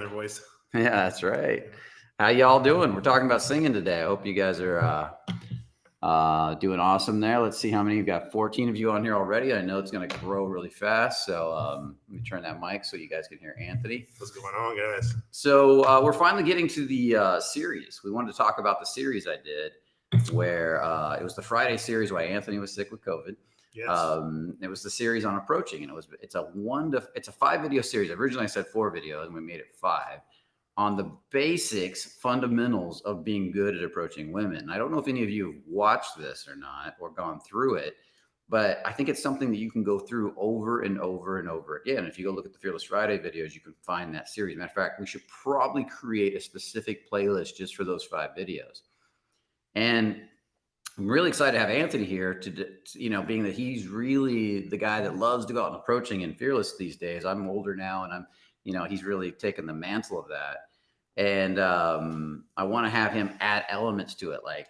their voice. Yeah, that's right. How y'all doing? We're talking about singing today. I hope you guys are doing awesome there. Let's see how many. You've got 14 of you on here already. I know it's going to grow really fast. So let me turn that mic so you guys can hear Anthony. What's going on, guys? So we're finally getting to the series. We wanted to talk about the series I did where it was the Friday series where Anthony was sick with COVID. Yes. It was the series on approaching, and it's a 5 video series. Originally I said 4 videos, and we made it 5 on the basics, fundamentals of being good at approaching women. I don't know if any of you have watched this or not, or gone through it, but I think it's something that you can go through over and over and over again. If you go look at the Fearless Friday videos, you can find that series. Matter of fact, we should probably create a specific playlist just for those 5 videos. And I'm really excited to have Anthony here to being that he's really the guy that loves to go out and approaching and fearless these days. I'm older now, and he's really taken the mantle of that. And I want to have him add elements to it, like,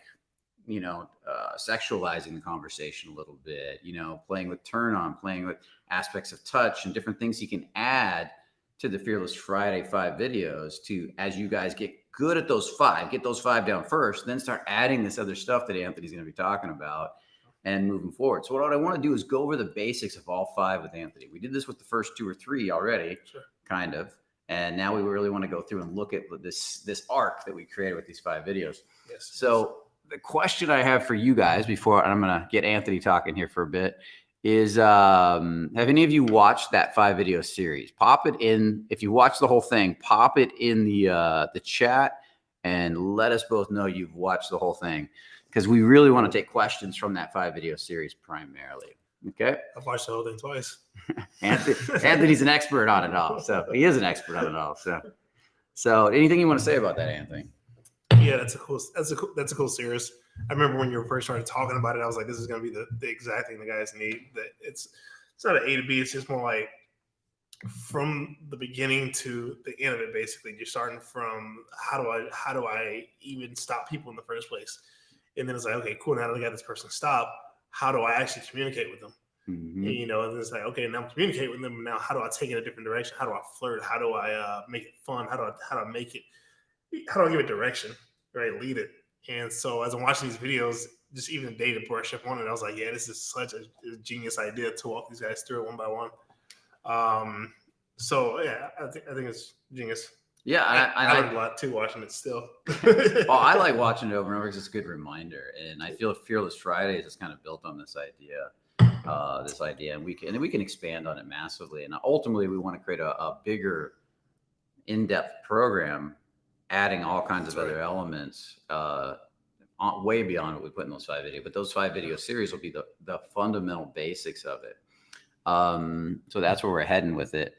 sexualizing the conversation a little bit, playing with turn on, playing with aspects of touch and different things he can add to the Fearless Friday 5 videos to, as you guys get good at those 5, get those 5 down first, then start adding this other stuff that Anthony's going to be talking about and moving forward. So what I want to do is go over the basics of all 5 with Anthony. We did this with the first 2 or 3 already, sure, kind of. And now we really want to go through and look at this arc that we created with these 5 videos. Yes. So the question I have for you guys before, and I'm going to get Anthony talking here for a bit, is have any of you watched that 5 video series? Pop it in. If you watch the whole thing, pop it in the chat and let us both know you've watched the whole thing, because we really want to take questions from that 5 video series primarily. Okay. I've watched the whole thing twice. Anthony's an expert on it all. So he is an expert on it all. So anything you want to say about that, Anthony? Yeah, that's a cool series. I remember when you first started talking about it, I was like, this is going to be the exact thing the guys need. That it's not an A to B. It's just more like from the beginning to the end of it. Basically, you're starting from how do I even stop people in the first place, and then it's like, okay, cool. Now that I got this person stopped, how do I actually communicate with them? Mm-hmm. And, and it's like, okay, now I'm communicating with them. Now, how do I take it a different direction? How do I flirt? How do I make it fun? How do I give it direction? Right, lead it. And so as I'm watching these videos, just even the day to brush up on it, I was like, yeah, this is such a genius idea to walk these guys through it one by one. So yeah, I think it's genius. Yeah, I learned a lot too watching it still. Well, I like watching it over and over because it's a good reminder, and I feel Fearless Fridays is kind of built on this idea, and we can expand on it massively. And ultimately, we want to create a bigger, in-depth program, adding all kinds of other elements, way beyond what we put in those 5 videos. But those 5 video series will be the fundamental basics of it. So that's where we're heading with it.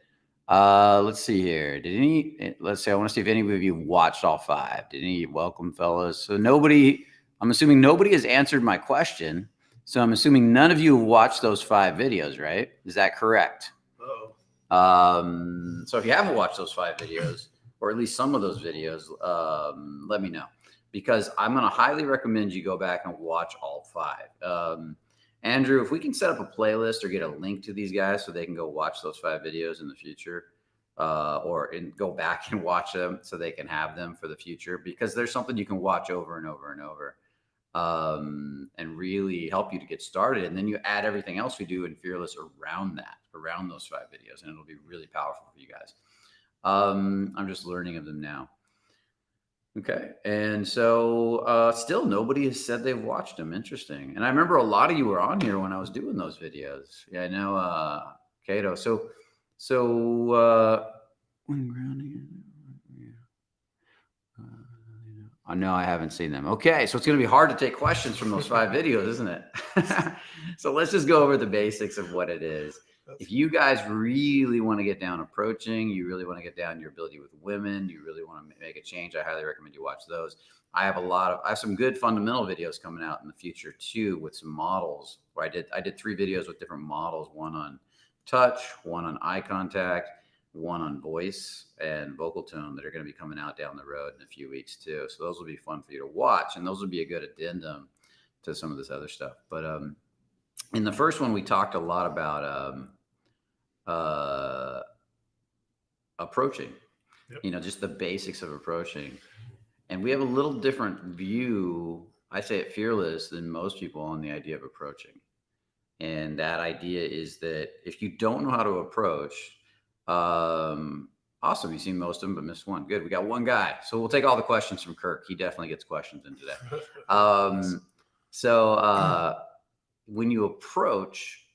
Let's see here. I want to see if any of you watched all 5. Welcome, fellas. So I'm assuming nobody has answered my question. So I'm assuming none of you have watched those 5 videos, right? Is that correct? Oh. So if you haven't watched those 5 videos, or at least some of those videos, let me know, because I'm going to highly recommend you go back and watch all 5. Andrew, if we can set up a playlist or get a link to these guys so they can go watch those 5 videos in the future, or go back and watch them so they can have them for the future, because there's something you can watch over and over and over, and really help you to get started. And then you add everything else we do in Fearless around those 5 videos, and it'll be really powerful for you guys. I'm just learning of them now. Okay. And so still nobody has said they've watched them. Interesting. And I remember a lot of you were on here when I was doing those videos. Yeah, I know, Cato. I know I haven't seen them. Okay. So it's going to be hard to take questions from those 5 videos, isn't it? So let's just go over the basics of what it is. If you guys really want to get down approaching, you really want to get down your ability with women, you really want to make a change, I highly recommend you watch those. I have some good fundamental videos coming out in the future too, with some models where I did 3 videos with different models, one on touch, one on eye contact, one on voice and vocal tone, that are going to be coming out down the road in a few weeks too. So those will be fun for you to watch, and those will be a good addendum to some of this other stuff. But in the first one, we talked a lot about approaching. Yep. just the basics of approaching. And we have a little different view, I say at Fearless, than most people on the idea of approaching. And that idea is that if you don't know how to approach, awesome. You've seen most of them, but missed one. Good. We got one guy. So we'll take all the questions from Kirk. He definitely gets questions in today. So when you approach,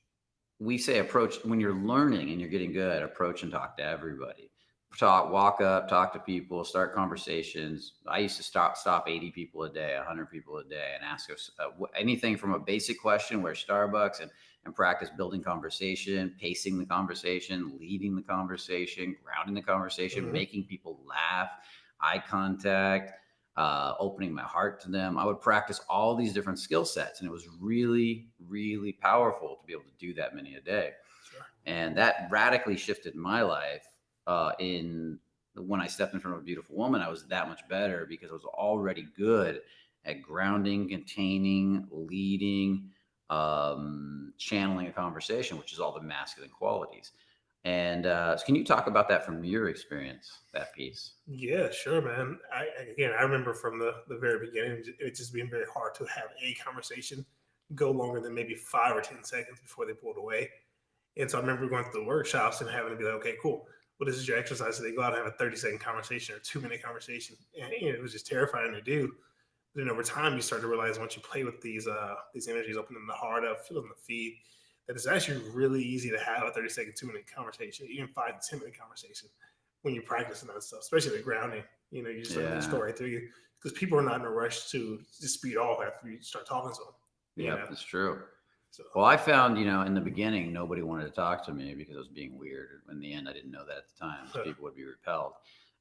we say approach when you're learning and you're getting good, approach and talk to everybody. Walk up, talk to people, start conversations. I used to stop 80 people a day, 100 people a day, and ask us anything from a basic question, where Starbucks, and practice building conversation, pacing the conversation, leading the conversation, grounding the conversation, making people laugh, eye contact, opening my heart to them. I would practice all these different skill sets, and it was really, really powerful to be able to do that many a day. Sure. And that radically shifted my life. When I stepped in front of a beautiful woman, I was that much better because I was already good at grounding, containing, leading, channeling a conversation, which is all the masculine qualities. And so can you talk about that from your experience, that piece? Yeah, sure, man. I remember from the very beginning, it just being very hard to have a conversation go longer than maybe 5 or 10 seconds before they pulled away. And so I remember going through the workshops and having to be like, okay, cool. Well, this is your exercise. So they go out and have a 30-second conversation or 2-minute conversation. And it was just terrifying to do. But then over time, you start to realize once you play with these energies, opening the heart up, filling the feet, that it's actually really easy to have a 30-second, 2-minute conversation, even 5 to 10-minute conversation when you're practicing that stuff, especially the grounding. You just let it go right through you, because people are not in a rush to just speed off after you start talking to them. Yeah, that's true. So, well, I found, in the beginning, nobody wanted to talk to me because I was being weird. In the end, I didn't know that at the time. People would be repelled.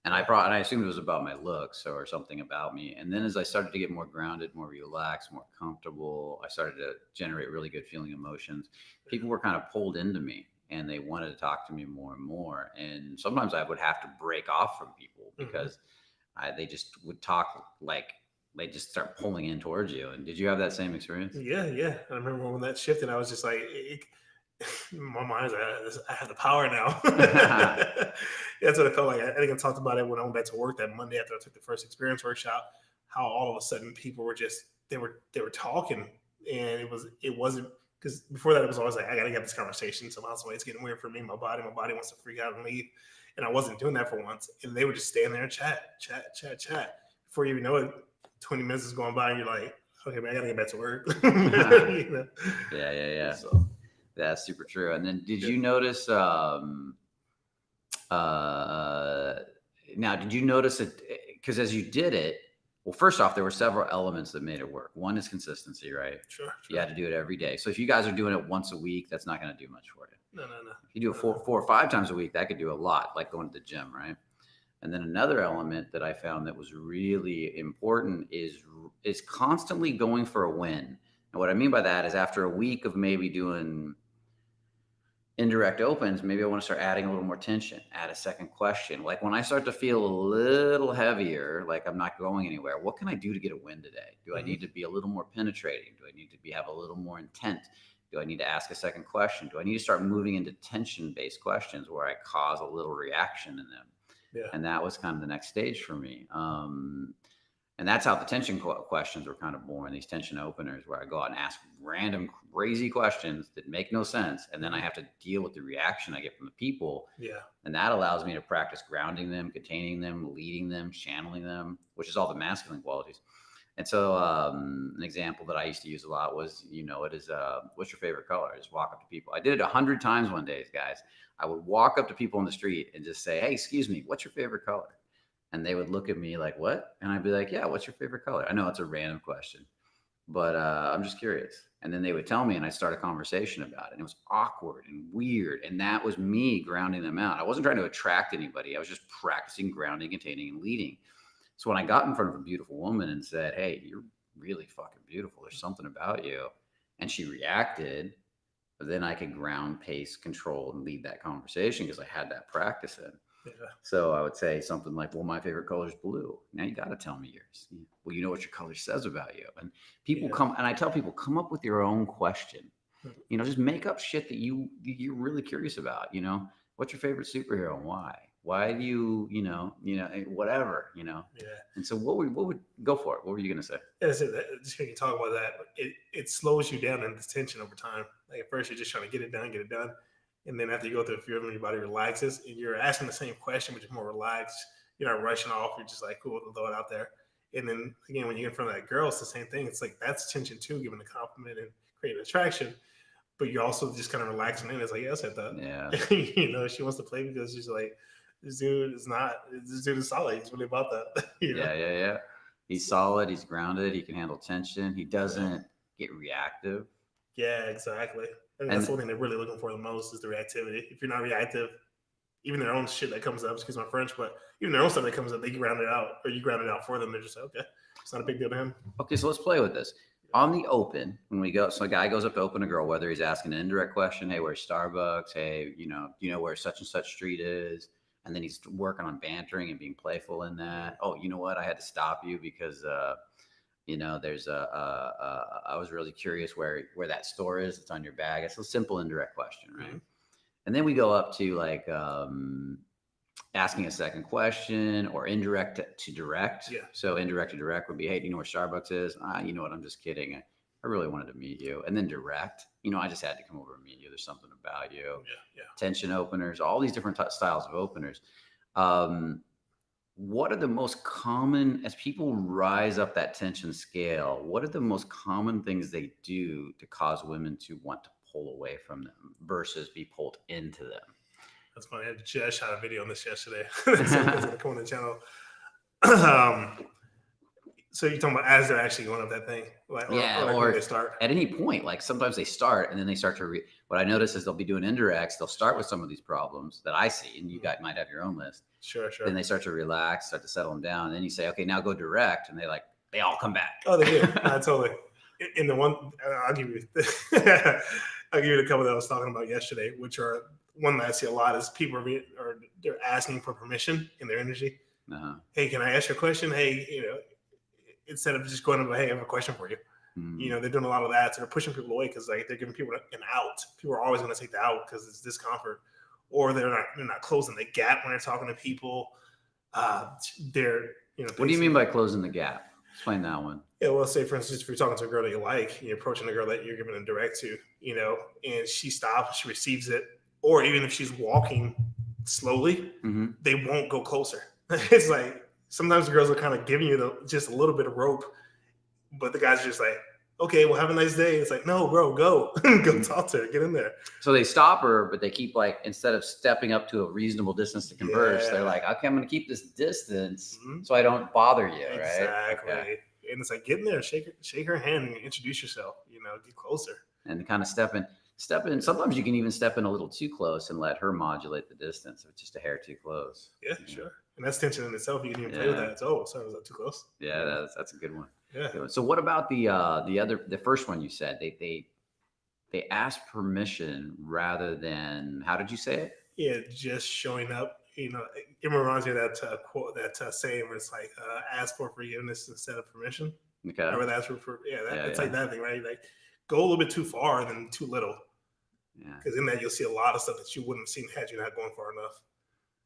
And I assumed it was about my looks or something about me. And then as I started to get more grounded, more relaxed, more comfortable, I started to generate really good feeling emotions. People were kind of pulled into me and they wanted to talk to me more and more. And sometimes I would have to break off from people because they just would talk like they just start pulling in towards you. And did you have that same experience? Yeah. I remember when that shifted, I was just like, my mind is I have the power now. That's what it felt like. I think I talked about it when I went back to work that Monday after I took the first experience workshop, how all of a sudden people were just, they were talking, and it wasn't, because before that it was always like, I got to get this conversation somehow, some way. It's getting weird for me. My body wants to freak out and leave. And I wasn't doing that for once. And they would just stand there and chat. Before you even know it, 20 minutes is going by and you're like, okay, man, I gotta get back to work. Yeah. So, that's super true. And then did you notice, now, did you notice it? Because as you did it, well, first off, there were several elements that made it work. One is consistency, right? Sure. You had to do it every day. So if you guys are doing it once a week, that's not going to do much for you. No. If you do it four or 5 times a week, that could do a lot, like going to the gym, right? And then another element that I found that was really important is constantly going for a win. And what I mean by that is after a week of maybe doing indirect opens, maybe I want to start adding a little more tension, add a second question. Like when I start to feel a little heavier, like I'm not going anywhere, what can I do to get a win today? Do I need to be a little more penetrating? Do I need to have a little more intent? Do I need to ask a second question? Do I need to start moving into tension-based questions where I cause a little reaction in them? Yeah. And that was kind of the next stage for me. And that's how the tension questions were kind of born, these tension openers where I go out and ask random crazy questions that make no sense. And then I have to deal with the reaction I get from the people. Yeah. And that allows me to practice grounding them, containing them, leading them, channeling them, which is all the masculine qualities. And so an example that I used to use a lot was, what's your favorite color? I just walk up to people. I did it 100 times one day, guys. I would walk up to people in the street and just say, hey, excuse me, what's your favorite color? And they would look at me like, what? And I'd be like, yeah, what's your favorite color? I know it's a random question, but I'm just curious. And then they would tell me and I'd start a conversation about it. And it was awkward and weird. And that was me grounding them out. I wasn't trying to attract anybody. I was just practicing grounding, containing, and leading. So when I got in front of a beautiful woman and said, hey, you're really fucking beautiful, there's something about you, and she reacted, then I could ground, pace, control, and lead that conversation because I had that practice in. Yeah. So I would say something like, well, my favorite color is blue. Now you got to tell me yours. Well, you know what your color says about you. And people come, and I tell people, come up with your own question. Just make up shit that you're really curious about. What's your favorite superhero and why? Why do you, whatever, Yeah. And so what would go for it? What were you going to say? Yeah, so just hearing you talk about that, it slows you down in the tension over time. Like at first you're just trying to get it done. And then after you go through a few of them, your body relaxes and you're asking the same question, but you're more relaxed. You're not rushing off. You're just like, cool, throw it out there. And then again, when you get in front of that girl, it's the same thing. It's like that's tension too, giving the compliment and creating attraction. But you're also just kind of relaxing in. It's like, yes, I thought, Yeah. she wants to play because she's like, this dude is solid. He's really about that. Yeah. He's solid. He's grounded. He can handle tension. He doesn't get reactive. Yeah, exactly. And that's one thing they're really looking for the most is the reactivity. If you're not reactive, even their own shit that comes up, excuse my French, but even their own stuff that comes up, they ground it out, or you ground it out for them. They're just like, okay, it's not a big deal to him. Okay, so let's play with this. On the open, when we go, so a guy goes up to open a girl, whether he's asking an indirect question, hey, where's Starbucks? Hey, do you know where such and such street is? And then he's working on bantering and being playful in that. Oh, you know what? I had to stop you because, there's I was really curious where that store is. It's on your bag. It's a simple indirect question, right? Mm-hmm. And then we go up to like asking a second question or indirect to direct. Yeah. So indirect to direct would be, hey, do you know where Starbucks is? You know what? I'm just kidding. I really wanted to meet you. And then direct, I just had to come over and meet you. There's something about you. Yeah. Tension openers, all these different styles of openers. What are the most common, as people rise up that tension scale, what are the most common things they do to cause women to want to pull away from them versus be pulled into them? That's funny. I just shot a video on this yesterday. So it's going to come on the channel. So you're talking about as they're actually going up that thing? Or when they start? At any point, like sometimes they start and then they start to what I notice is they'll be doing indirects. They'll start with some of these problems that I see, and you guys might have your own list. Sure. Then they start to relax, start to settle them down. And then you say, okay, now go direct. And they all come back. Oh, they do. Totally. In the one, I'll give you a couple that I was talking about yesterday, which are one that I see a lot is people they're asking for permission in their energy. Uh-huh. Hey, can I ask you a question? Hey, instead of just going up, hey, I have a question for you. Mm-hmm. They're doing a lot of that. So they're pushing people away because they're giving people an out. People are always going to take the out because it's discomfort, or they're not closing the gap when they're talking to people. What do you mean by closing the gap? Explain that one. Yeah, well, say for instance, if you're talking to a girl that you like, you're approaching a girl that you're giving a direct to, and she stops, she receives it, or even if she's walking slowly, mm-hmm. they won't go closer. It's like sometimes the girls are kind of giving you just a little bit of rope, but the guys are just like, okay, well, have a nice day. It's like, no, bro, go talk to her, get in there. So they stop her, but they keep instead of stepping up to a reasonable distance to converse, they're like, okay, I'm going to keep this distance so I don't bother you, right? Exactly. Okay. And it's like, get in there, shake her hand and introduce yourself, get closer. And kind of step in. Sometimes you can even step in a little too close and let her modulate the distance if it's just a hair too close. Yeah, sure. And that's tension in itself. You can even play with that. It's, sorry, was that too close? Yeah, that's a good one. Yeah. So what about the first one you said? They ask permission rather than, how did you say it? Yeah, just showing up. It reminds me of that quote, that saying where it's like, ask for forgiveness instead of permission. Okay. Or ask for it's like that thing, right? Like go a little bit too far and then too little. Yeah. Because in that you'll see a lot of stuff that you wouldn't have seen had you not gone far enough.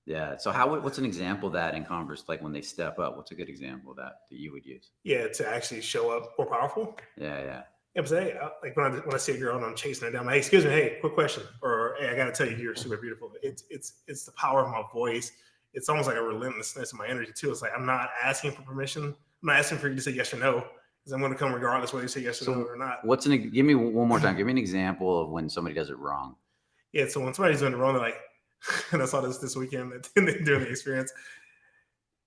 Yeah. So what's an example of that in Converse? Like when they step up, what's a good example of that you would use? Yeah, to actually show up more powerful. Yeah. I'm saying, like when I see a girl and I'm chasing her down, I'm like, hey, excuse me, hey, quick question, or hey, I got to tell you, you're super beautiful. It's the power of my voice. It's almost like a relentlessness in my energy too. It's like I'm not asking for permission. I'm not asking for you to say yes or no, because I'm going to come regardless whether you say yes or no or not. Give me one more time. Give me an example of when somebody does it wrong. Yeah, so when somebody's doing it wrong, they're like, and I saw this weekend during the experience.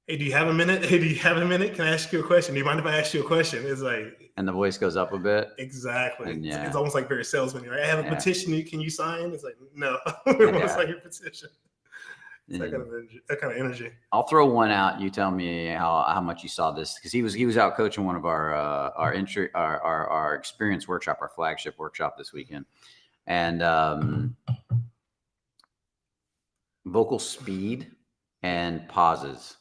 Hey, do you have a minute? Hey, do you have a minute? Can I ask you a question? Do you mind if I ask you a question? It's like, and the voice goes up a bit. Exactly. It's almost like very salesman. Right? I have a petition. Can you sign? It's like, no. It's like your petition. It's that kind of energy. I'll throw one out. You tell me how much you saw this, because he was out coaching one of our experience workshop, our flagship workshop this weekend, and vocal speed and pauses.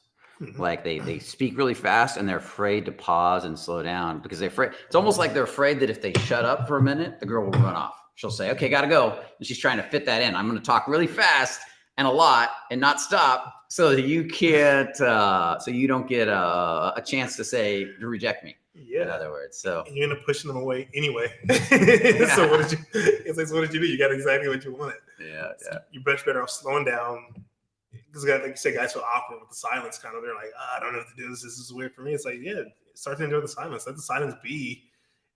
Like they speak really fast and they're afraid to pause and slow down because they're afraid. It's almost like they're afraid that if they shut up for a minute, the girl will run off. She'll say, okay, got to go. And she's trying to fit that in. I'm going to talk really fast and a lot and not stop so that you can't, so you don't get a chance to reject me. Yeah. In other words, so and you end up pushing them away anyway. Yeah. So what did you? It's like, so what did you do? You got exactly what you wanted. yeah. You're much better off slowing down. Because, like you said, guys feel awkward with the silence. Kind of, they're like, I don't know what to do. This is weird for me. It's like, yeah, start to enjoy the silence. Let the silence be,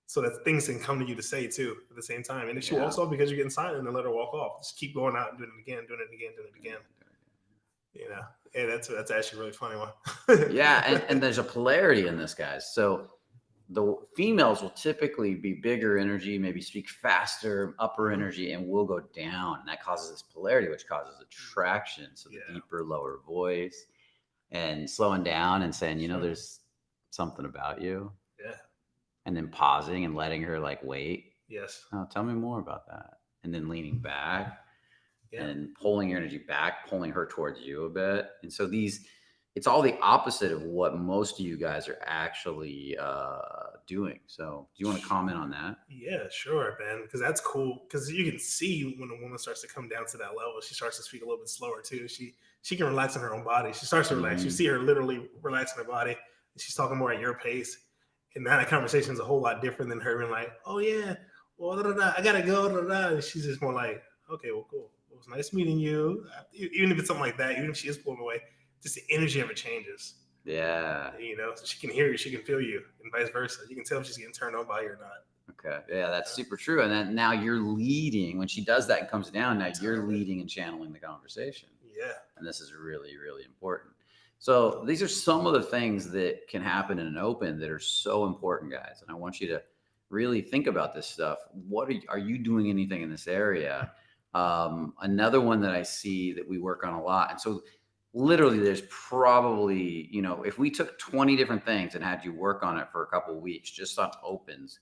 so that things can come to you to say too at the same time. And if she walks off because you're getting silent, then let her walk off. Just keep going out and doing it again, doing it again, doing it again. You know, yeah, that's actually a really funny one. Yeah, and there's a polarity in this, guys. So the females will typically be bigger energy, maybe speak faster, upper energy, and will go down. And that causes this polarity, which causes attraction. So the deeper, lower voice and slowing down and saying, you know, there's something about you. Yeah. And then pausing and letting her like wait. Yes. Oh, tell me more about that. And then leaning back and pulling your energy back, pulling her towards you a bit. And so it's all the opposite of what most of you guys are actually doing. So do you want to comment on that? Yeah, sure, man. Because that's cool. Because you can see when a woman starts to come down to that level, she starts to speak a little bit slower too. She can relax in her own body. She starts to relax. You see her literally relaxing her body. And she's talking more at your pace. And now the conversation is a whole lot different than her being like, oh yeah, well, I gotta go. And she's just more like, okay, well, cool. It was nice meeting you. Even if it's something like that, even if she is pulling away, just the energy of it changes. Yeah. You know, so she can hear you, she can feel you, and vice versa. You can tell if she's getting turned on by you or not. Okay. Yeah, that's super true. And then now you're leading. When she does that and comes down, now you're leading and channeling the conversation. Yeah. And this is really, really important. So these are some of the things that can happen in an open that are so important, guys. And I want you to really think about this stuff. What are you doing anything in this area? Another one that I see that we work on a lot. And so literally there's probably, you know, if we took 20 different things and had you work on it for a couple of weeks, just on opens,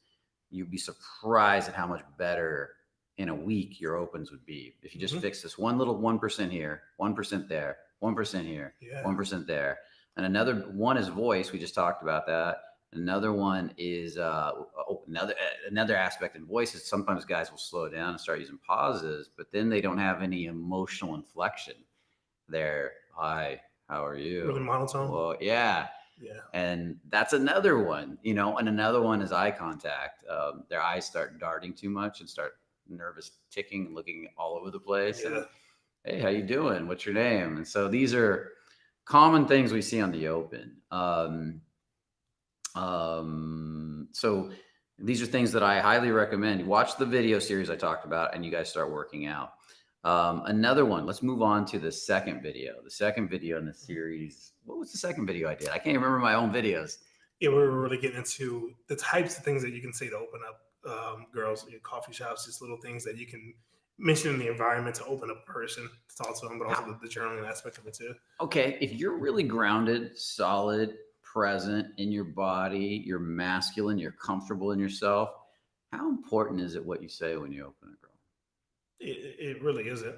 you'd be surprised at how much better in a week your opens would be. If you just fix this one little 1% here, 1% there, 1% here, 1% there. And another one is voice. We just talked about that. Another one is another aspect in voice is sometimes guys will slow down and start using pauses, but then they don't have any emotional inflection. They're, hi, how are you? Really monotone. Well, yeah. And that's another one, you know, and another one is eye contact. Their eyes start darting too much and start nervous ticking, looking all over the place. And, hey, how you doing? What's your name? And so these are common things we see on the open. So these are things that I highly recommend. You watch the video series I talked about and you guys start working out. Another one, let's move on to the second video. The second video in the series. What was the second video I did? I can't remember my own videos. Yeah, we were really getting into the types of things that you can say to open up girls, coffee shops, just little things that you can mention in the environment to open up a person to talk to them, but also the journaling aspect of it too. Okay, if you're really grounded, solid, present in your body, you're masculine, you're comfortable in yourself, how important is it what you say when you open a girl? It really isn't.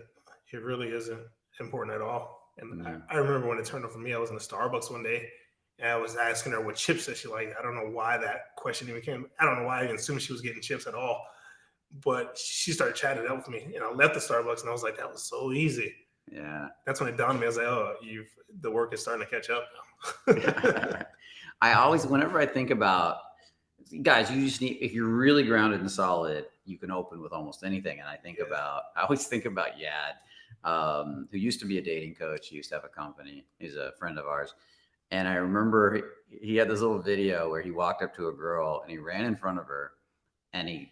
It really isn't important at all. And I remember when it turned on for me, I was in a Starbucks one day and I was asking her what chips that she liked. I don't know why that question even came. I don't know why I even assumed she was getting chips at all. But she started chatting it up with me. And I left the Starbucks and I was like, that was so easy. Yeah. That's when it dawned on me. I was like, oh, the work is starting to catch up. I always, whenever I think about, guys, you just need, if you're really grounded and solid, you can open with almost anything. And I always think about Yad, who used to be a dating coach. He used to have a company. He's a friend of ours. And I remember he had this little video where he walked up to a girl and he ran in front of her and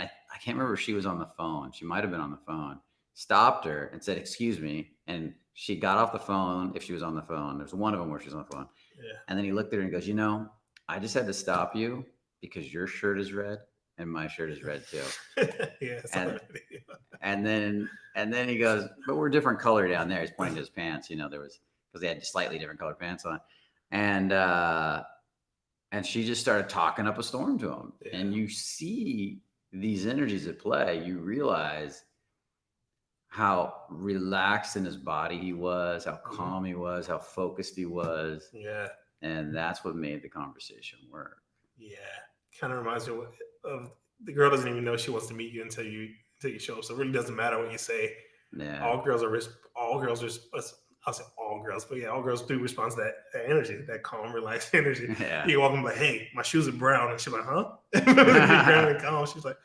I can't remember if she was on the phone. She might've been on the phone, stopped her and said, excuse me. And she got off the phone. If she was on the phone, there's one of them where she's on the phone. Yeah. And then he looked at her and goes, you know, I just had to stop you because your shirt is red and my shirt is red too. And then he goes, but we're different color down there. He's pointing to his pants, you know, because they had slightly different colored pants on. And she just started talking up a storm to him. Yeah. And you see these energies at play, you realize how relaxed in his body he was, how calm he was, how focused he was. Yeah. And that's what made the conversation work. Yeah. Kind of reminds me of the girl doesn't even know she wants to meet you until you show up. So it really doesn't matter what you say. Yeah. All girls are, I'll say all girls, but yeah, all girls do respond to that energy, that calm, relaxed energy. Yeah. You walk in like, hey, my shoes are brown. And she's like, huh? Brown and calm. She's like,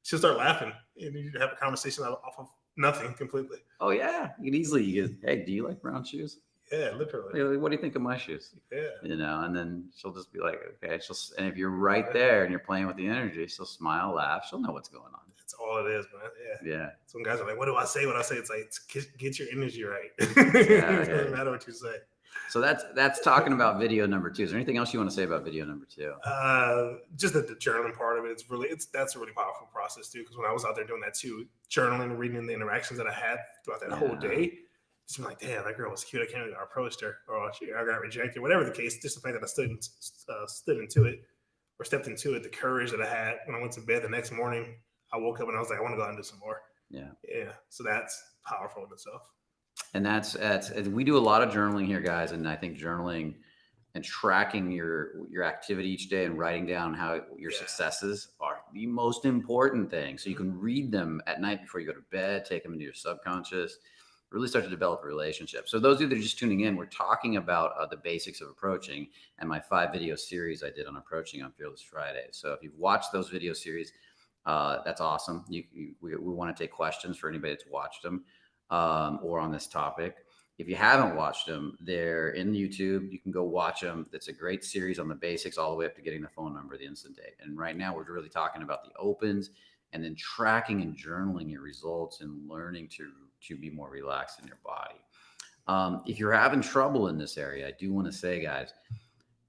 she'll start laughing. And you have a conversation off of nothing completely. Oh yeah, you can easily hey, do you like brown shoes? Yeah, literally. What do you think of my shoes? Yeah. You know, and then she'll just be like, okay. And if you're right there and you're playing with the energy, she'll smile, laugh. She'll know what's going on. That's all it is, man. Yeah. Yeah. Some guys are like, what do I say? What I say? It's like, get your energy right. Yeah, It doesn't matter what you say. So that's talking about video number 2. Is there anything else you want to say about video number 2? Just that the journaling part of it, that's a really powerful process too. Because when I was out there doing that too, journaling, reading the interactions that I had throughout that whole day, just been like, damn, that girl was cute. I can't believe I approached her, or I got rejected, whatever the case. Just the fact that I stood into it, or stepped into it, the courage that I had when I went to bed the next morning. I woke up and I was like, I want to go out and do some more. Yeah. So that's powerful in itself. And that's we do a lot of journaling here, guys. And I think journaling and tracking your activity each day and writing down how your successes are the most important thing. So you can read them at night before you go to bed, take them into your subconscious, really start to develop a relationship. So those of you that are just tuning in, we're talking about the basics of approaching and my 5 video series I did on approaching on Fearless Friday. So if you've watched those video series, that's awesome. We want to take questions for anybody that's watched them or on this topic. If you haven't watched them, they're in YouTube. You can go watch them. It's a great series on the basics all the way up to getting the phone number, the instant date. And right now we're really talking about the opens and then tracking and journaling your results and learning to be more relaxed in your body. If you're having trouble in this area, I do want to say, guys,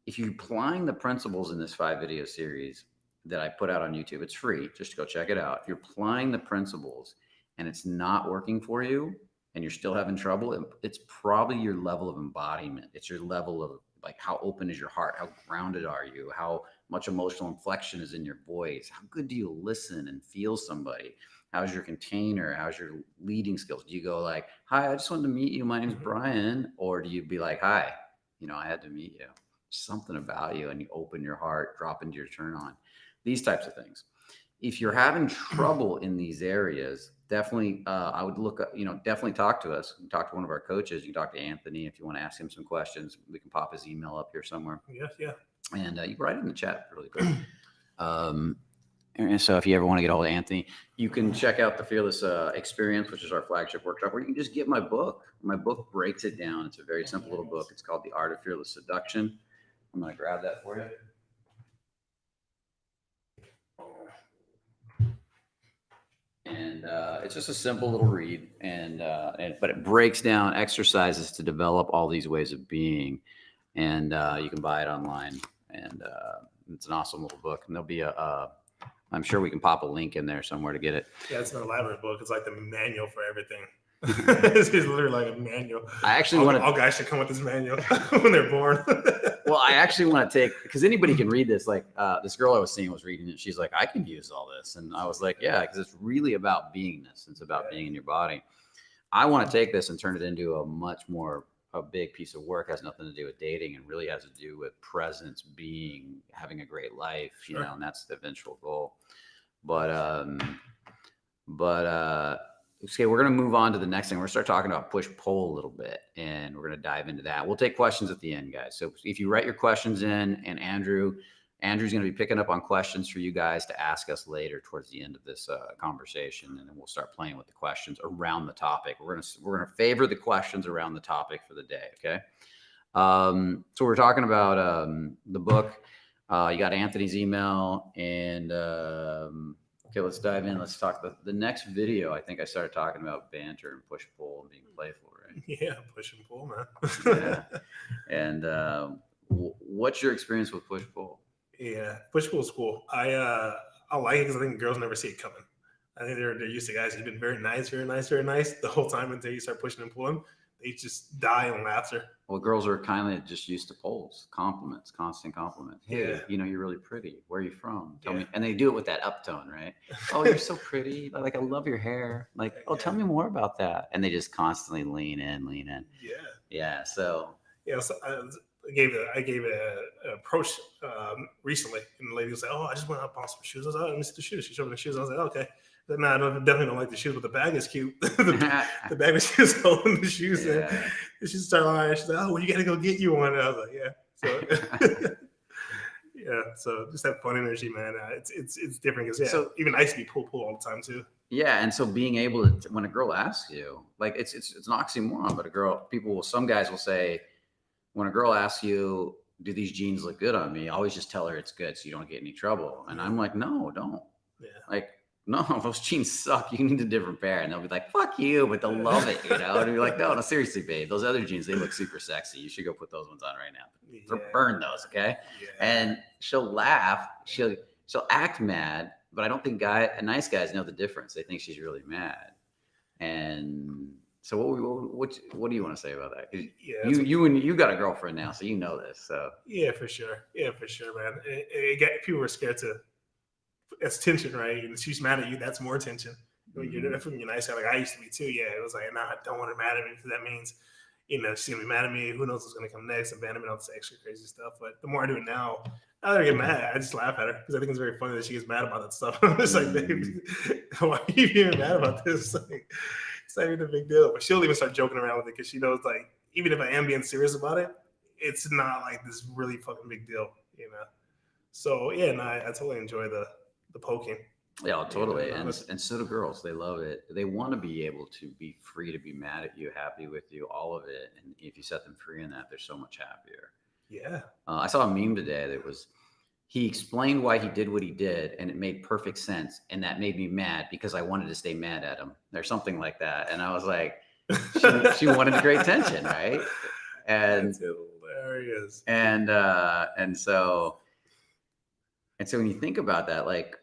if you're applying the principles in this 5 video series that I put out on YouTube, it's free. Just go check it out. If you're applying the principles and it's not working for you and you're still having trouble, it's probably your level of embodiment. It's your level of like, how open is your heart? How grounded are you? How much emotional inflection is in your voice? How good do you listen and feel somebody? How's your container? How's your leading skills? Do you go like, hi, I just wanted to meet you. My name's Brian. Or do you be like, hi, I had to meet you. Something about you, and you open your heart, drop into your turn on. These types of things. If you're having trouble in these areas, definitely, I would look up, definitely talk to us. You can talk to one of our coaches. You can talk to Anthony if you want to ask him some questions. We can pop his email up here somewhere. Yeah. And you can write it in the chat really quick. And so if you ever want to get a hold of Anthony, you can check out the Fearless Experience, which is our flagship workshop, or you can just get my book. My book breaks it down. It's a very simple little book. It's called The Art of Fearless Seduction. I'm going to grab that for you. And it's just a simple little read, but it breaks down exercises to develop all these ways of being, and you can buy it online, and it's an awesome little book. And there'll be I'm sure we can pop a link in there somewhere to get it. Yeah, it's an elaborate book. It's like the manual for everything. It's literally like a manual. I actually want all guys should come with this manual when they're born. Well, I actually want to take, because anybody can read this. Like this girl I was seeing was reading it. She's like, I can use all this. And I was like, yeah, because it's really about beingness. It's about being in your body. I want to take this and turn it into a big piece of work. It has nothing to do with dating and really has to do with presence, being, having a great life, Sure. And that's the eventual goal. But okay, we're going to move on to the next thing. We're going to start talking about push-pull a little bit, and we're going to dive into that. We'll take questions at the end, guys. So if you write your questions in, and Andrew's going to be picking up on questions for you guys to ask us later towards the end of this conversation, and then we'll start playing with the questions around the topic. We're going to favor the questions around the topic for the day, okay? So we're talking about the book. You got Anthony's email, and okay, let's dive in. Let's talk the next video. I think I started talking about banter and push-pull and being playful, right? Yeah, push and pull, man. Yeah. And what's your experience with push-pull? Yeah, push-pull is cool. I like it because I think girls never see it coming. I think they're used to guys who've been very nice the whole time until you start pushing and pulling. They just die in laughter. Well, girls are kind of just used to polls, compliments, constant compliments. Hey, Yeah. You're really pretty. Where are you from? Tell me. And they do it with that uptone, right? Oh, you're so pretty. Like, I love your hair. Like, oh, tell me more about that. And they just constantly lean in. Yeah. Yeah. So. Yeah. So I gave an approach recently, and the lady was like, "Oh, I just went out and bought some shoes." I was like, "Oh, let me see the shoes." She showed me the shoes. I was like, "Okay." But no, I definitely don't like the shoes, but the bag is cute. the bag was just holding the shoes in. And she started lying. She's like, "Oh, well, you got to go get you one." And I was like, "Yeah." So, yeah. So just that fun energy, man. It's different because so, even I used to be pull all the time too. Yeah, and so being able to, when a girl asks you, like it's an oxymoron, but some guys will say, when a girl asks you, "Do these jeans look good on me?" always just tell her it's good so you don't get any trouble. And I'm like, no, don't. Yeah. Like, no, those jeans suck. You need a different pair. And they'll be like, "Fuck you," but they'll love it, you know? And you're like, no, seriously, babe. Those other jeans, they look super sexy. You should go put those ones on right now. Yeah. Burn those, okay? Yeah. And she'll laugh. She'll act mad, but I don't think nice guys know the difference. They think she's really mad. And so what do you want to say about that? Yeah, you got a girlfriend now, so you know this. So yeah, for sure, man. People were scared to. That's tension, right? And she's mad at you. That's more tension. When you're nice guy, like I used to be too. Yeah, it was like, nah, I don't want her mad at me because that means, she's gonna be mad at me. Who knows what's gonna come next? Abandonment, all this extra crazy stuff. But the more I do it now, I don't get mad. I just laugh at her because I think it's very funny that she gets mad about that stuff. I'm just like, baby, why are you even mad about this? Like, it's not even a big deal. But she'll even start joking around with it because she knows, like, even if I am being serious about it, it's not like this really fucking big deal, So yeah, no, I totally enjoy the poking. Yeah, totally. And so do girls. They love it. They want to be able to be free to be mad at you, happy with you, all of it. And if you set them free in that, they're so much happier. Yeah. I saw a meme today that was, he explained why he did what he did, and it made perfect sense. And that made me mad because I wanted to stay mad at him or something like that. And I was like, she wanted to create tension, right? And that's hilarious. And so when you think about that, like,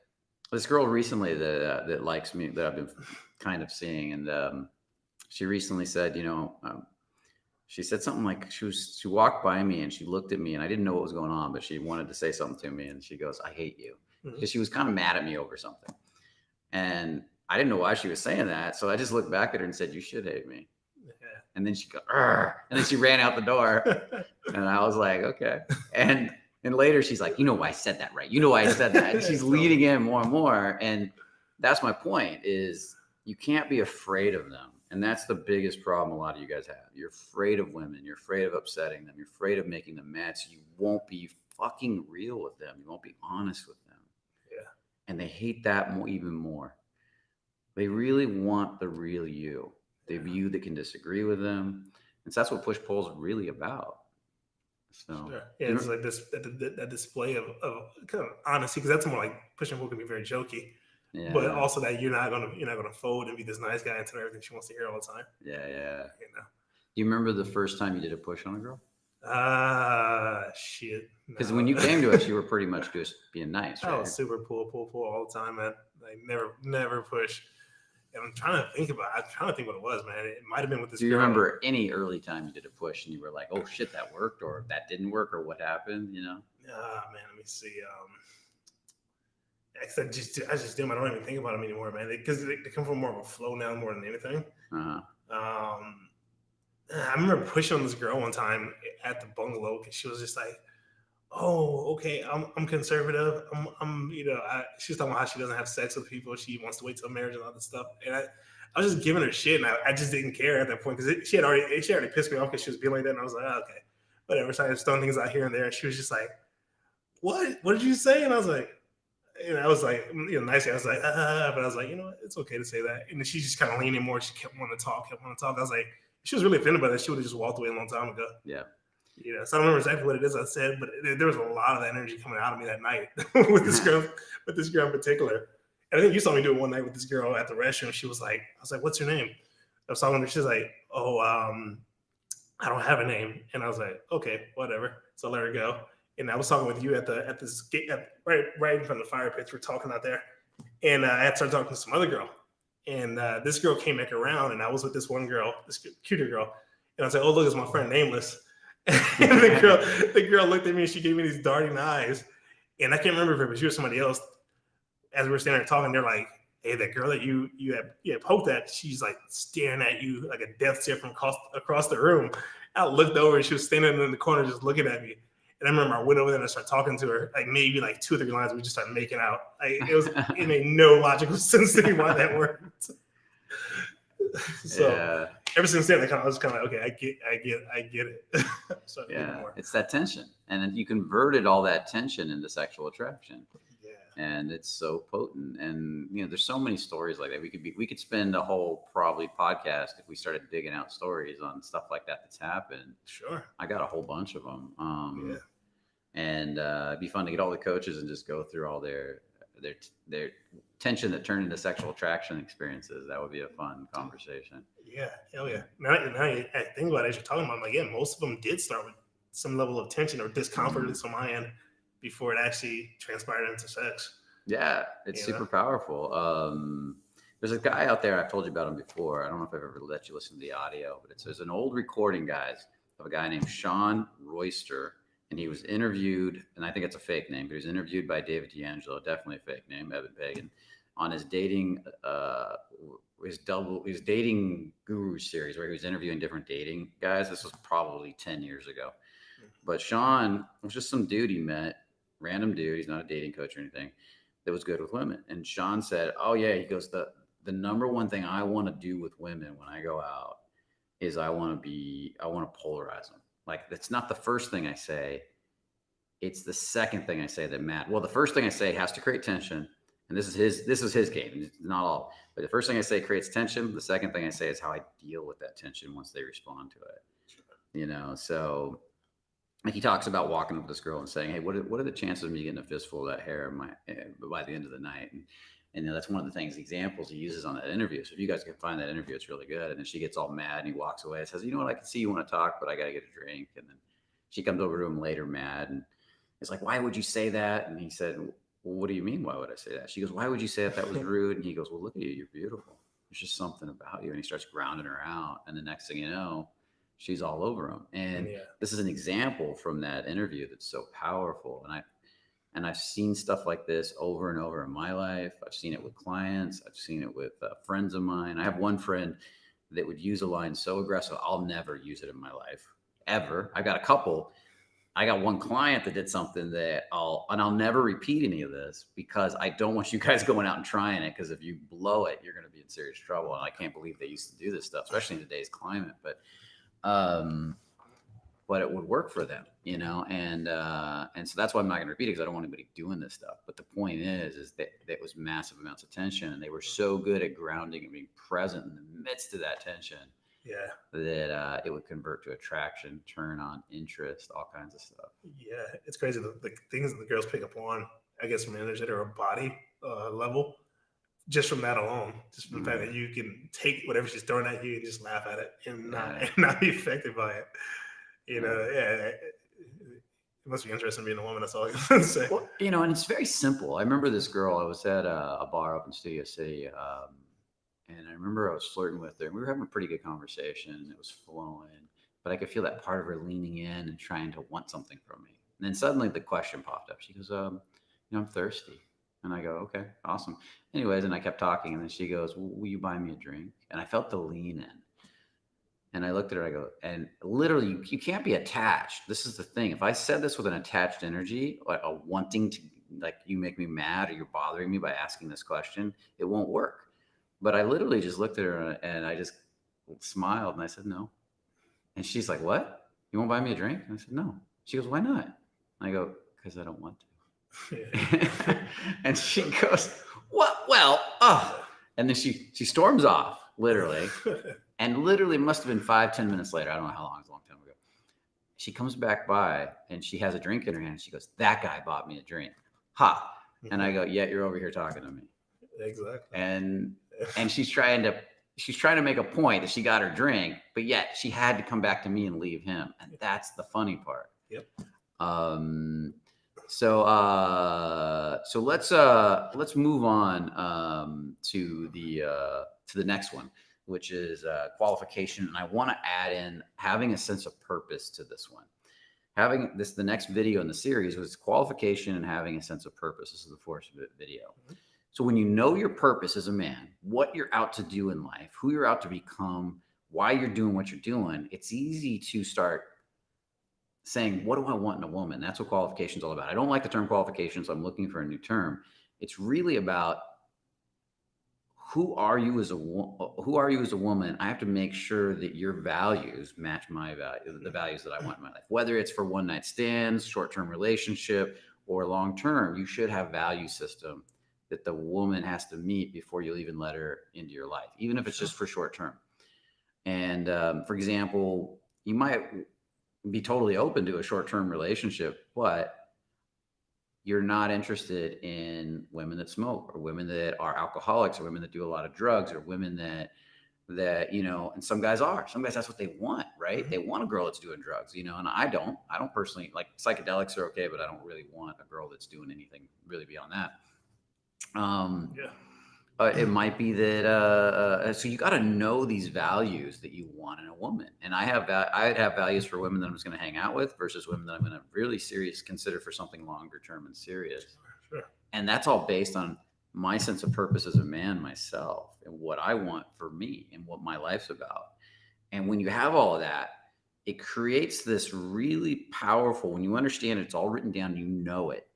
this girl recently that likes me, that I've been kind of seeing, and she recently said, she said something like she walked by me and she looked at me and I didn't know what was going on, but she wanted to say something to me, and she goes, "I hate you," because she was kind of mad at me over something, and I didn't know why she was saying that, so I just looked back at her and said, "You should hate me." Yeah. And then she goes, "Arr!" And then she ran out the door, and I was like, okay, and later she's like, "You know why I said that, right? You know why I said that." And she's leading in more and more. And that's my point, is you can't be afraid of them. And that's the biggest problem a lot of you guys have. You're afraid of women. You're afraid of upsetting them. You're afraid of making them mad. So you won't be fucking real with them. You won't be honest with them. Yeah. And they hate that even more. They really want the real you. The you that can disagree with them. And so that's what push-pull is really about. So sure. Yeah, it's like that display of kind of honesty, because that's more like push and pull can be very jokey, but also that you're not gonna fold and be this nice guy and tell everything she wants to hear all the time. Yeah. Do you remember the first time you did a push on a girl? Shit. Because when you came to us, you were pretty much just being nice, right? I was super pull all the time, man. Like never push. And I'm trying to think what it was, man. It might have been with this. Do you remember any early time you did a push and you were like, "Oh shit, that worked," or "That didn't work," or what happened? Man, let me see. I just do them. I don't even think about them anymore, man. Because they come from more of a flow now, more than anything. I remember pushing on this girl one time at the bungalow because she was just like, "Oh, okay, I'm conservative. She's talking about how she doesn't have sex with people. She wants to wait till marriage and all this stuff." And I was just giving her shit, and I just didn't care at that point because she had already pissed me off because she was being like that, and I was like, "Oh, okay, whatever." So I was throwing things out here and there, and she was just like, "What did you say?" And I was like, nicely, I was like, but I was like, it's okay to say that. And then she just kind of leaned in more. She kept wanting to talk. I was like, she was really offended by that. She would have just walked away a long time ago. Yeah. So I don't remember exactly what it is I said, but there was a lot of energy coming out of me that night with this girl in particular. And I think you saw me do it one night with this girl at the restroom. She was like, I was like, "What's your name?" I was talking to her. She's like, "Oh, I don't have a name." And I was like, "Okay, whatever." So I let her go. And I was talking with you at this gate, right in front of the fire pits. We're talking out there, and I had started talking to some other girl, and this girl came back around, and I was with this one girl, this cuter girl, and I was like, "Oh, look, it's my friend Nameless." And the girl looked at me and she gave me these darting eyes, and I can't remember if it was you or somebody else. As we were standing there talking, they're like, "Hey, that girl that you had poked at, she's like staring at you like a death stare from across the room." I looked over and she was standing in the corner just looking at me. And I remember I went over there and I started talking to her, like maybe like 2 or 3 lines. We just started making out. It made no logical sense to me why that worked. So ever since then, I was kind of like, okay, I get it. So it's that tension, and then you converted all that tension into sexual attraction. And it's so potent. And there's so many stories like that. We could spend a whole probably podcast if we started digging out stories on stuff like that that's happened. Sure. I got a whole bunch of them. And it'd be fun to get all the coaches and just go through all their tension that turned into sexual attraction experiences. That would be a fun conversation. Yeah, hell yeah. Now I think about it as you're talking about them, most of them did start with some level of tension or discomfort, at least on my end, before it actually transpired into sex. Yeah, it's super powerful. There's a guy out there, I've told you about him before. I don't know if I've ever let you listen to the audio, but there's an old recording, guys, of a guy named Sean Royster, and he was interviewed, and I think it's a fake name, but he was interviewed by David D'Angelo, definitely a fake name, Evan Pagan, on his dating his dating guru series where he was interviewing different dating guys. This was probably 10 years ago. But Sean was just some dude he met, random dude. He's not a dating coach or anything, that was good with women. And Sean said, oh yeah, he goes, the number one thing I want to do with women when I go out is I want to polarize them. Like, that's not the first thing I say. It's the second thing I say that matters. Well, the first thing I say has to create tension. And this is his game. It's not all. But the first thing I say creates tension. The second thing I say is how I deal with that tension once they respond to it. So like he talks about walking up to this girl and saying, hey, what are the chances of me getting a fistful of that hair by the end of the night? And that's one of the examples he uses on that interview. So if you guys can find that interview, it's really good. And then she gets all mad and he walks away and says, you know what, I can see you want to talk, but I got to get a drink. And then she comes over to him later mad. And it's like, why would you say that? And he said, well, what do you mean? Why would I say that? She goes, why would you say that was rude? And he goes, well, look at you. You're beautiful. There's just something about you. And he starts grounding her out. And the next thing you know, she's all over him. And this is an example from that interview that's so powerful. And I've seen stuff like this over and over in my life. I've seen it with clients. I've seen it with friends of mine. I have one friend that would use a line so aggressive, I'll never use it in my life, ever. I've got a couple. I got one client that did something that I'll never repeat any of this because I don't want you guys going out and trying it, because if you blow it, you're going to be in serious trouble. And I can't believe they used to do this stuff, especially in today's climate. But it would work for them, and so that's why I'm not going to repeat it, because I don't want anybody doing this stuff. But the point is that it was massive amounts of tension, and they were so good at grounding and being present in the midst of that tension. That it would convert to attraction, turn on interest, all kinds of stuff. Yeah, it's crazy. The things that the girls pick up on, I guess, from energy or a body level, just from that alone, just from the fact that you can take whatever she's throwing at you and just laugh at it and not be affected by it. It must be interesting being a woman. That's all I can say. Well, and it's very simple. I remember this girl. I was at a bar up in Studio City. And I remember I was flirting with her, and we were having a pretty good conversation. It was flowing, but I could feel that part of her leaning in and trying to want something from me. And then suddenly the question popped up. She goes, I'm thirsty. And I go, okay, awesome. Anyways, and I kept talking, and then she goes, well, will you buy me a drink? And I felt the lean in. And I looked at her, I go, and literally, you can't be attached. This is the thing. If I said this with an attached energy, like a wanting to, like, you make me mad or you're bothering me by asking this question, it won't work. But I literally just looked at her and I just smiled and I said, no. And she's like, what? You won't buy me a drink? And I said, no. She goes, why not? And I go, because I don't want to. And she goes, what? Well, and then she storms off, literally. And literally must have been 5-10 minutes later. I don't know how long, it's a long time ago. She comes back by and she has a drink in her hand. She goes, that guy bought me a drink. Ha. And I go, yeah, you're over here talking to me. Exactly. And she's trying to make a point that she got her drink, but yet she had to come back to me and leave him. And that's the funny part. Yep. So let's move on to the next one, which is qualification. And I want to add in having a sense of purpose to this one. The next video in the series was qualification and having a sense of purpose. This is the fourth video. Mm-hmm. So when you know your purpose as a man, what you're out to do in life, who you're out to become, why you're doing what you're doing, it's easy to start saying, what do I want in a woman? That's what qualifications all about. I don't like the term qualifications. So I'm looking for a new term. It's really about who are you as a woman? I have to make sure that your values match my value, the values that I want in my life. Whether it's for one night stands, short-term relationship, or long-term, you should have value system that the woman has to meet before you'll even let her into your life, even if it's just for short-term. And for example, you might be totally open to a short-term relationship, but you're not interested in women that smoke, or women that are alcoholics, or women that do a lot of drugs, or women that, you know, and some guys, that's what they want, right? They want a girl that's doing drugs, you know, and I don't personally, like, psychedelics are okay, but I don't really want a girl that's doing anything really beyond that. It might be that, so you got to know these values that you want in a woman. And I'd have values for women that I'm just going to hang out with versus women that I'm going to really consider for something longer term and serious. Sure. And that's all based on my sense of purpose as a man myself, and what I want for me and what my life's about. And when you have all of that, it creates this really powerful, when you understand it's all written down, you know it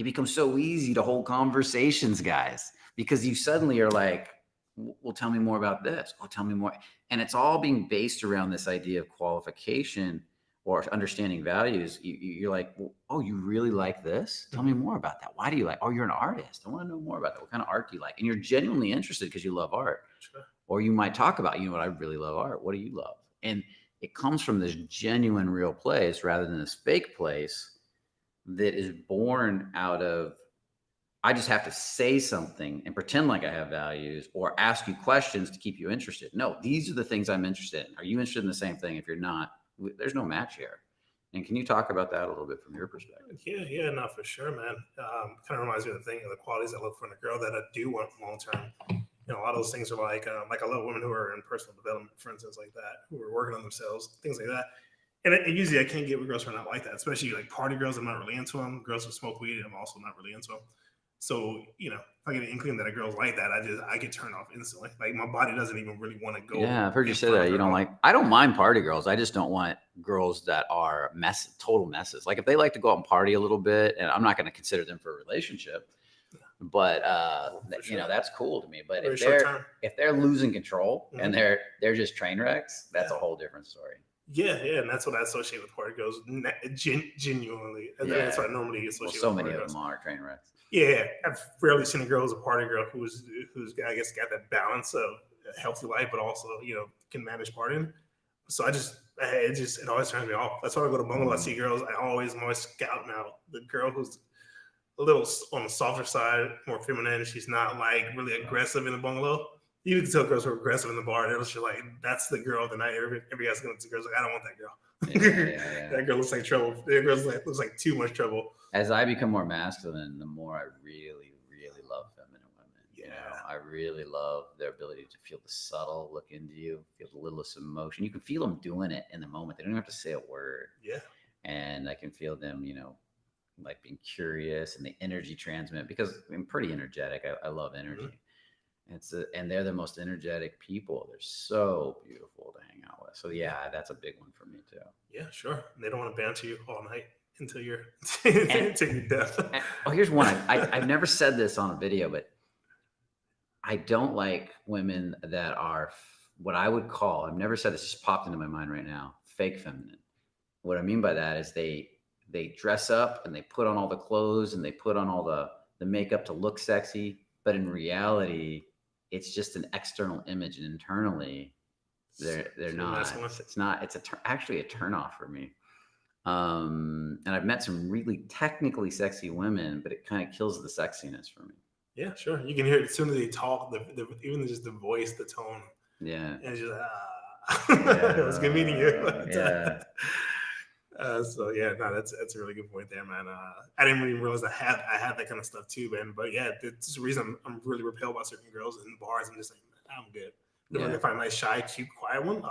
becomes so easy to hold conversations, guys, because you suddenly are like, well, tell me more about this. Oh, tell me more. And it's all being based around this idea of qualification or understanding values. You're like, well, oh, you really like this? Tell me more about that. Why do you like? Oh, you're an artist. I want to know more about that. What kind of art do you like? And you're genuinely interested because you love art. Sure. Or you might talk about, you know what, I really love art. What do you love? And it comes from this genuine, real place rather than this fake place that is born out of, I just have to say something and pretend like I have values, or ask you questions to keep you interested. No, these are the things I'm interested in. Are you interested in the same thing? If you're not, there's no match here. And can you talk about that a little bit from your perspective? Yeah, no, for sure, man. Kind of reminds me of the thing of the qualities I look for in a girl that I do want long term. You know, a lot of those things are like I love women who are in personal development, for instance, like that, who are working on themselves, things like that. And usually I can't get with girls who are not like that, especially like party girls. I'm not really into them. Girls who smoke weed, I'm also not really into them. So, you know, if I get an inkling that a girl's like that, I get turned off instantly. Like, my body doesn't even really want to go. Yeah, I've heard you say that. You don't like, I don't mind party girls. I just don't want girls that are total messes. Like, if they like to go out and party a little bit, and I'm not going to consider them for a relationship, but you know, that's cool to me. But if they're losing control and they're just train wrecks, that's a whole different story. Yeah, and that's what I associate with party girls, genuinely. And that's what I normally associate with. So many of them are train wrecks. Yeah, I've rarely seen a girl who's a party girl who's I guess got that balance of a healthy life, but also, you know, can manage partying. So it always turns me off. That's why I go to bungalow. I see girls. I'm always scouting out the girl who's a little on the softer side, more feminine. She's not like really aggressive in the bungalow. You can tell girls who are aggressive in the bar. They're just like, that's the girl that every guy's going to girls like, I don't want that girl. Yeah. That girl looks like trouble. That girl looks like too much trouble. As I become more masculine, the more I really, really love feminine women. You know, I really love their ability to feel the subtle look into you, feel the littlest emotion. You can feel them doing it in the moment. They don't have to say a word. Yeah. And I can feel them, you know, like being curious, and the energy transmit, because I'm pretty energetic. I love energy. And they're the most energetic people. They're so beautiful to hang out with. So yeah, that's a big one for me too. Yeah, sure. They don't want to banter you all night until you're death. Here's one. I've never said this on a video, but I don't like women that are what I would call, I've never said this, just popped into my mind right now, fake feminine. What I mean by that is they dress up and they put on all the clothes and they put on all the makeup to look sexy, but in reality, it's just an external image, and internally they're not. It's actually a turnoff for me. And I've met some really technically sexy women, but it kind of kills the sexiness for me. Yeah, sure. You can hear it as soon as they talk, even just the voice, the tone. Yeah. And it's just it was good meeting you. So yeah, no, that's a really good point there, man. I didn't even realize I had that kind of stuff too, man. But yeah, that's the reason I'm really repelled by certain girls in bars. I'm just like, I'm good. But when I find a nice, shy, cute, quiet one,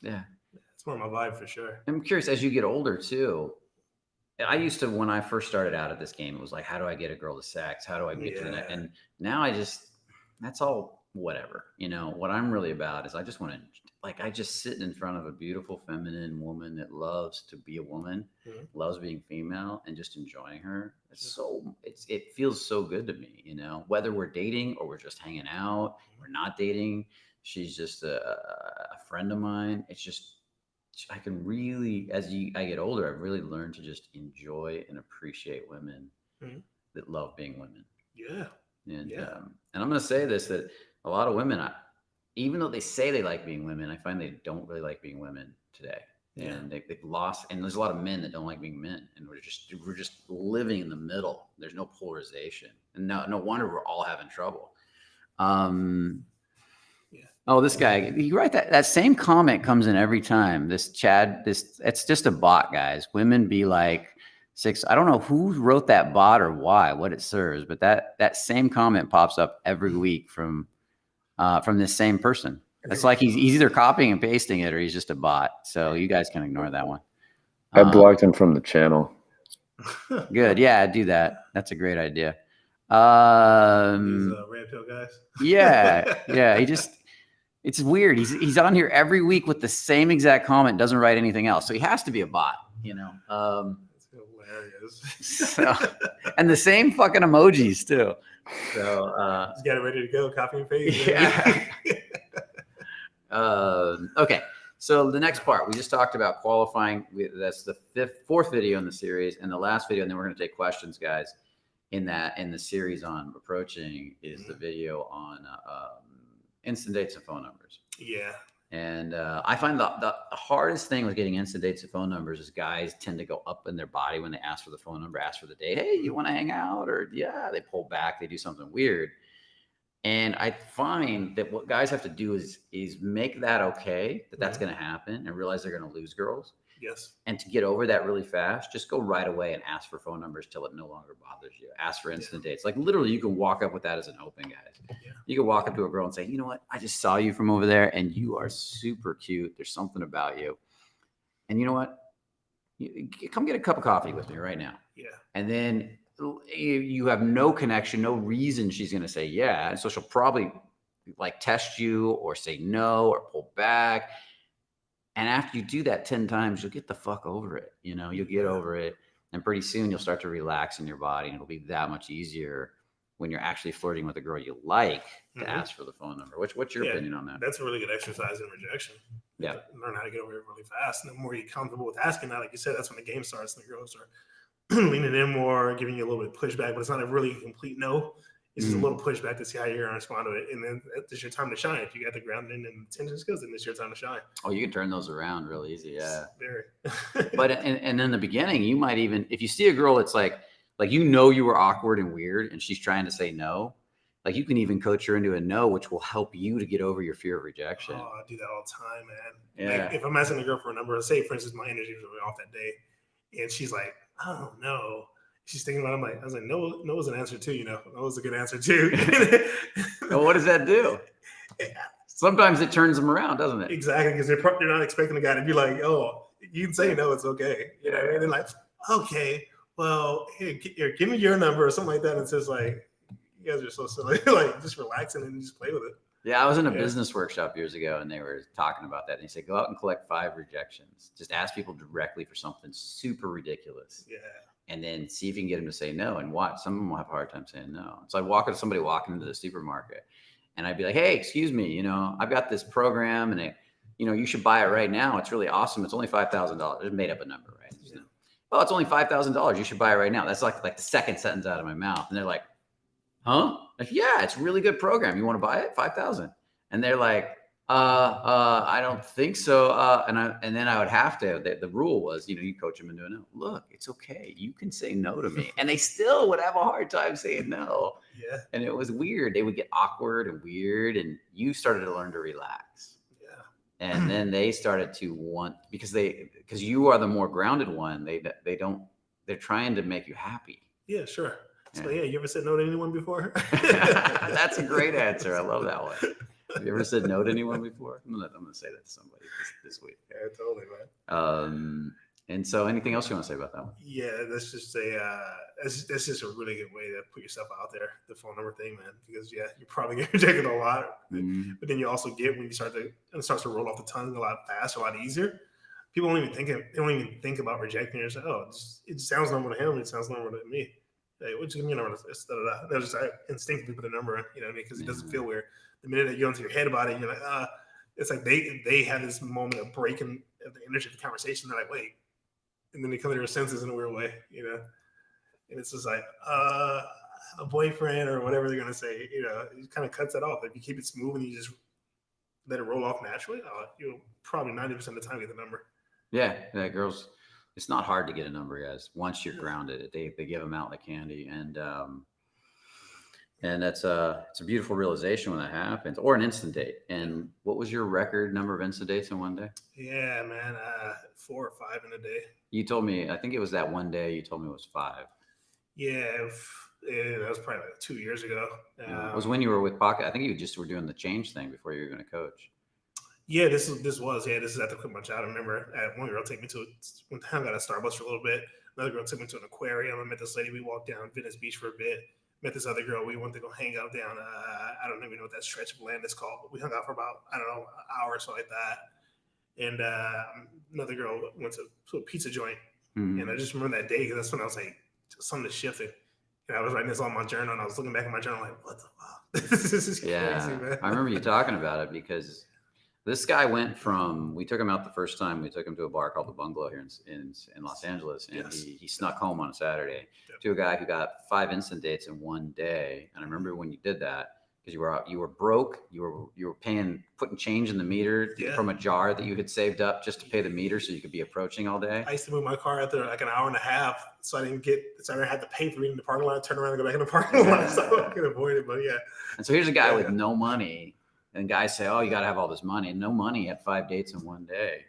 it's more my vibe for sure. I'm curious, as you get older too. I used to, when I first started out at this game, it was like, how do I get a girl to sex? How do I get to the next? And now that's all whatever. You know, what I'm really about is I just want to like I just sitting in front of a beautiful feminine woman that loves to be a woman, loves being female, and just enjoying her. It feels so good to me, you know, whether we're dating or we're just hanging out, we're not dating. She's just a friend of mine. It's just, I can really, I get older, I've really learned to just enjoy and appreciate women that love being women. Yeah. And I'm going to say this, that a lot of women, even though they say they like being women, I find they don't really like being women today. And they've lost, and there's a lot of men that don't like being men, and we're just living in the middle. There's no polarization, and no wonder we're all having trouble. Oh, this guy, you write that same comment comes in every time. This Chad, it's just a bot, guys. Women be like 6. I don't know who wrote that bot or why, what it serves, but that same comment pops up every week from this same person. It's like he's either copying and pasting it or he's just a bot. So you guys can ignore that one. I blocked him from the channel. Good. Yeah, do that. That's a great idea. These red pill guys. Yeah. It's weird. He's on here every week with the same exact comment, doesn't write anything else. So he has to be a bot, you know. That's hilarious. And the same fucking emojis too. So he's got it ready to go, copy and paste. Yeah. Okay. So the next part, we just talked about qualifying. That's the fourth video in the series, and the last video, and then we're going to take questions, guys. In the series on approaching is the video on instant dates and phone numbers. Yeah. And I find the hardest thing with getting instant dates and phone numbers is guys tend to go up in their body when they ask for the phone number, ask for the date. Hey, you want to hang out? Or they pull back, they do something weird. And I find that what guys have to do is make that okay, that's going to happen, and realize they're going to lose girls. Yes. And to get over that really fast, just go right away and ask for phone numbers till it no longer bothers you. Ask for instant dates. Like literally, you can walk up with that as an open, guys. Yeah. You can walk up to a girl and say, you know what? I just saw you from over there and you are super cute. There's something about you. And you know what? Come get a cup of coffee with me right now. Yeah. And then you have no connection, no reason she's going to say yeah. And so she'll probably like test you or say no or pull back. And after you do that 10 times, you'll get the fuck over it. You know, you'll get over it. And pretty soon you'll start to relax in your body. And it'll be that much easier when you're actually flirting with a girl you like to ask for the phone number. What's your opinion on that? That's a really good exercise in rejection. Yeah. Learn how to get over it really fast. And the more you're comfortable with asking that, like you said, that's when the game starts. And the girls are leaning in more, giving you a little bit of pushback, but it's not a really complete no. It's just a little pushback to see how you're going to respond to it. And then it's your time to shine. If you got the grounding and attention skills, then it's your time to shine. Oh, you can turn those around real easy. Yeah. Very. But and in the beginning, you might even, if you see a girl that's like, you know, you were awkward and weird and she's trying to say no, like you can even coach her into a no, which will help you to get over your fear of rejection. Oh, I do that all the time, man. Yeah. Like, if I'm asking a girl for a number, say, for instance, my energy was really off that day, and she's like, oh, no. She's thinking about it. I was like, no was an answer too, you know. No was a good answer too. Well, what does that do? Sometimes it turns them around, doesn't it? Exactly, because they're not expecting a guy to be like, oh, you can say no, it's okay. You know, and they're like, okay, well, here, give me your number or something like that. And it's just like, you guys are so silly. Like, just relaxing and just play with it. Yeah, I was in a business workshop years ago, and they were talking about that. And they said, go out and collect 5 rejections. Just ask people directly for something super ridiculous. Yeah. And then see if you can get them to say no, and watch. Some of them will have a hard time saying no. So I'd somebody walking into the supermarket, and I'd be like, hey, excuse me, you know, I've got this program, and you should buy it right now. It's really awesome. It's only $5,000. It's made up a number, right? Yeah. Oh, it's only $5,000. You should buy it right now. That's like the second sentence out of my mouth. And they're like, huh? Like, yeah, it's a really good program. You want to buy it? $5,000. And they're like, I don't think so. And then I would have to, the rule was, you coach them into a no. Look, it's okay. You can say no to me. And they still would have a hard time saying no. Yeah. And it was weird. They would get awkward and weird. And you started to learn to relax. Yeah. And then they started to want, because you are the more grounded one. They're trying to make you happy. Yeah, sure. So yeah, you ever said no to anyone before? That's a great answer. I love that one. Have you ever said no to anyone before? I'm gonna say that to somebody this week. Yeah, totally, man. And so anything else you want to say about that one? Yeah, that's just that's just a really good way to put yourself out there, the phone number thing, man. Because yeah, you probably get rejected a lot, but then you also get when it starts to roll off the tongue a lot faster, a lot easier. People don't even think about rejecting. You're just like, oh, it sounds normal to him. It sounds normal to me. Hey, what you give me a number? They'll just instinctively put a number in, you know what I mean? Because it doesn't feel weird. The minute that you go into your head about it, you're like, it's like they have this moment of breaking the energy of the conversation. They're like, wait. And then they come to their senses in a weird way, you know? And it's just like, a boyfriend or whatever they're going to say, you know, it kind of cuts that off. If you keep it smooth and you just let it roll off naturally, you'll probably 90% of the time get the number. Yeah, girls, it's not hard to get a number, guys. Once you're grounded, they give them out like candy. And that's it's a beautiful realization when that happens, or an instant date. And what was your record number of instant dates in one day? Yeah, man, 4 or 5 in a day. You told me, I think it was that one day you told me it was 5. Yeah, that was probably like 2 years ago. It was when you were with Pocket. I think you just were doing the change thing before you were going to coach. Yeah, this is after I quit my job. I remember one girl take me to one time I got a Starbucks for a little bit. Another girl took me to an aquarium. I met this lady. We walked down Venice Beach for a bit. Met this other girl. We went to go hang out down. I don't even know what that stretch of land is called, but we hung out for about, I don't know, an hour or so like that. And another girl went to a pizza joint. And I just remember that day because that's when I was like, something shifted. And I was writing this on my journal, and I was looking back at my journal like, what the fuck? This is crazy, man. I remember you talking about it because this guy went from, we took him out the first time, we took him to a bar called the Bungalow here in Los Angeles, and he snuck home on a Saturday to a guy who got 5 instant dates in one day. And I remember when you did that, because you were broke, you were putting change in the meter from a jar that you had saved up just to pay the meter so you could be approaching all day. I used to move my car after like an hour and a half, so I didn't have to pay for reading the parking lot, turn around and go back in the parking lot, so I could avoid it. But yeah. And so here's a guy with no money. And guys say, oh, you got to have all this money. And no money, had 5 dates in one day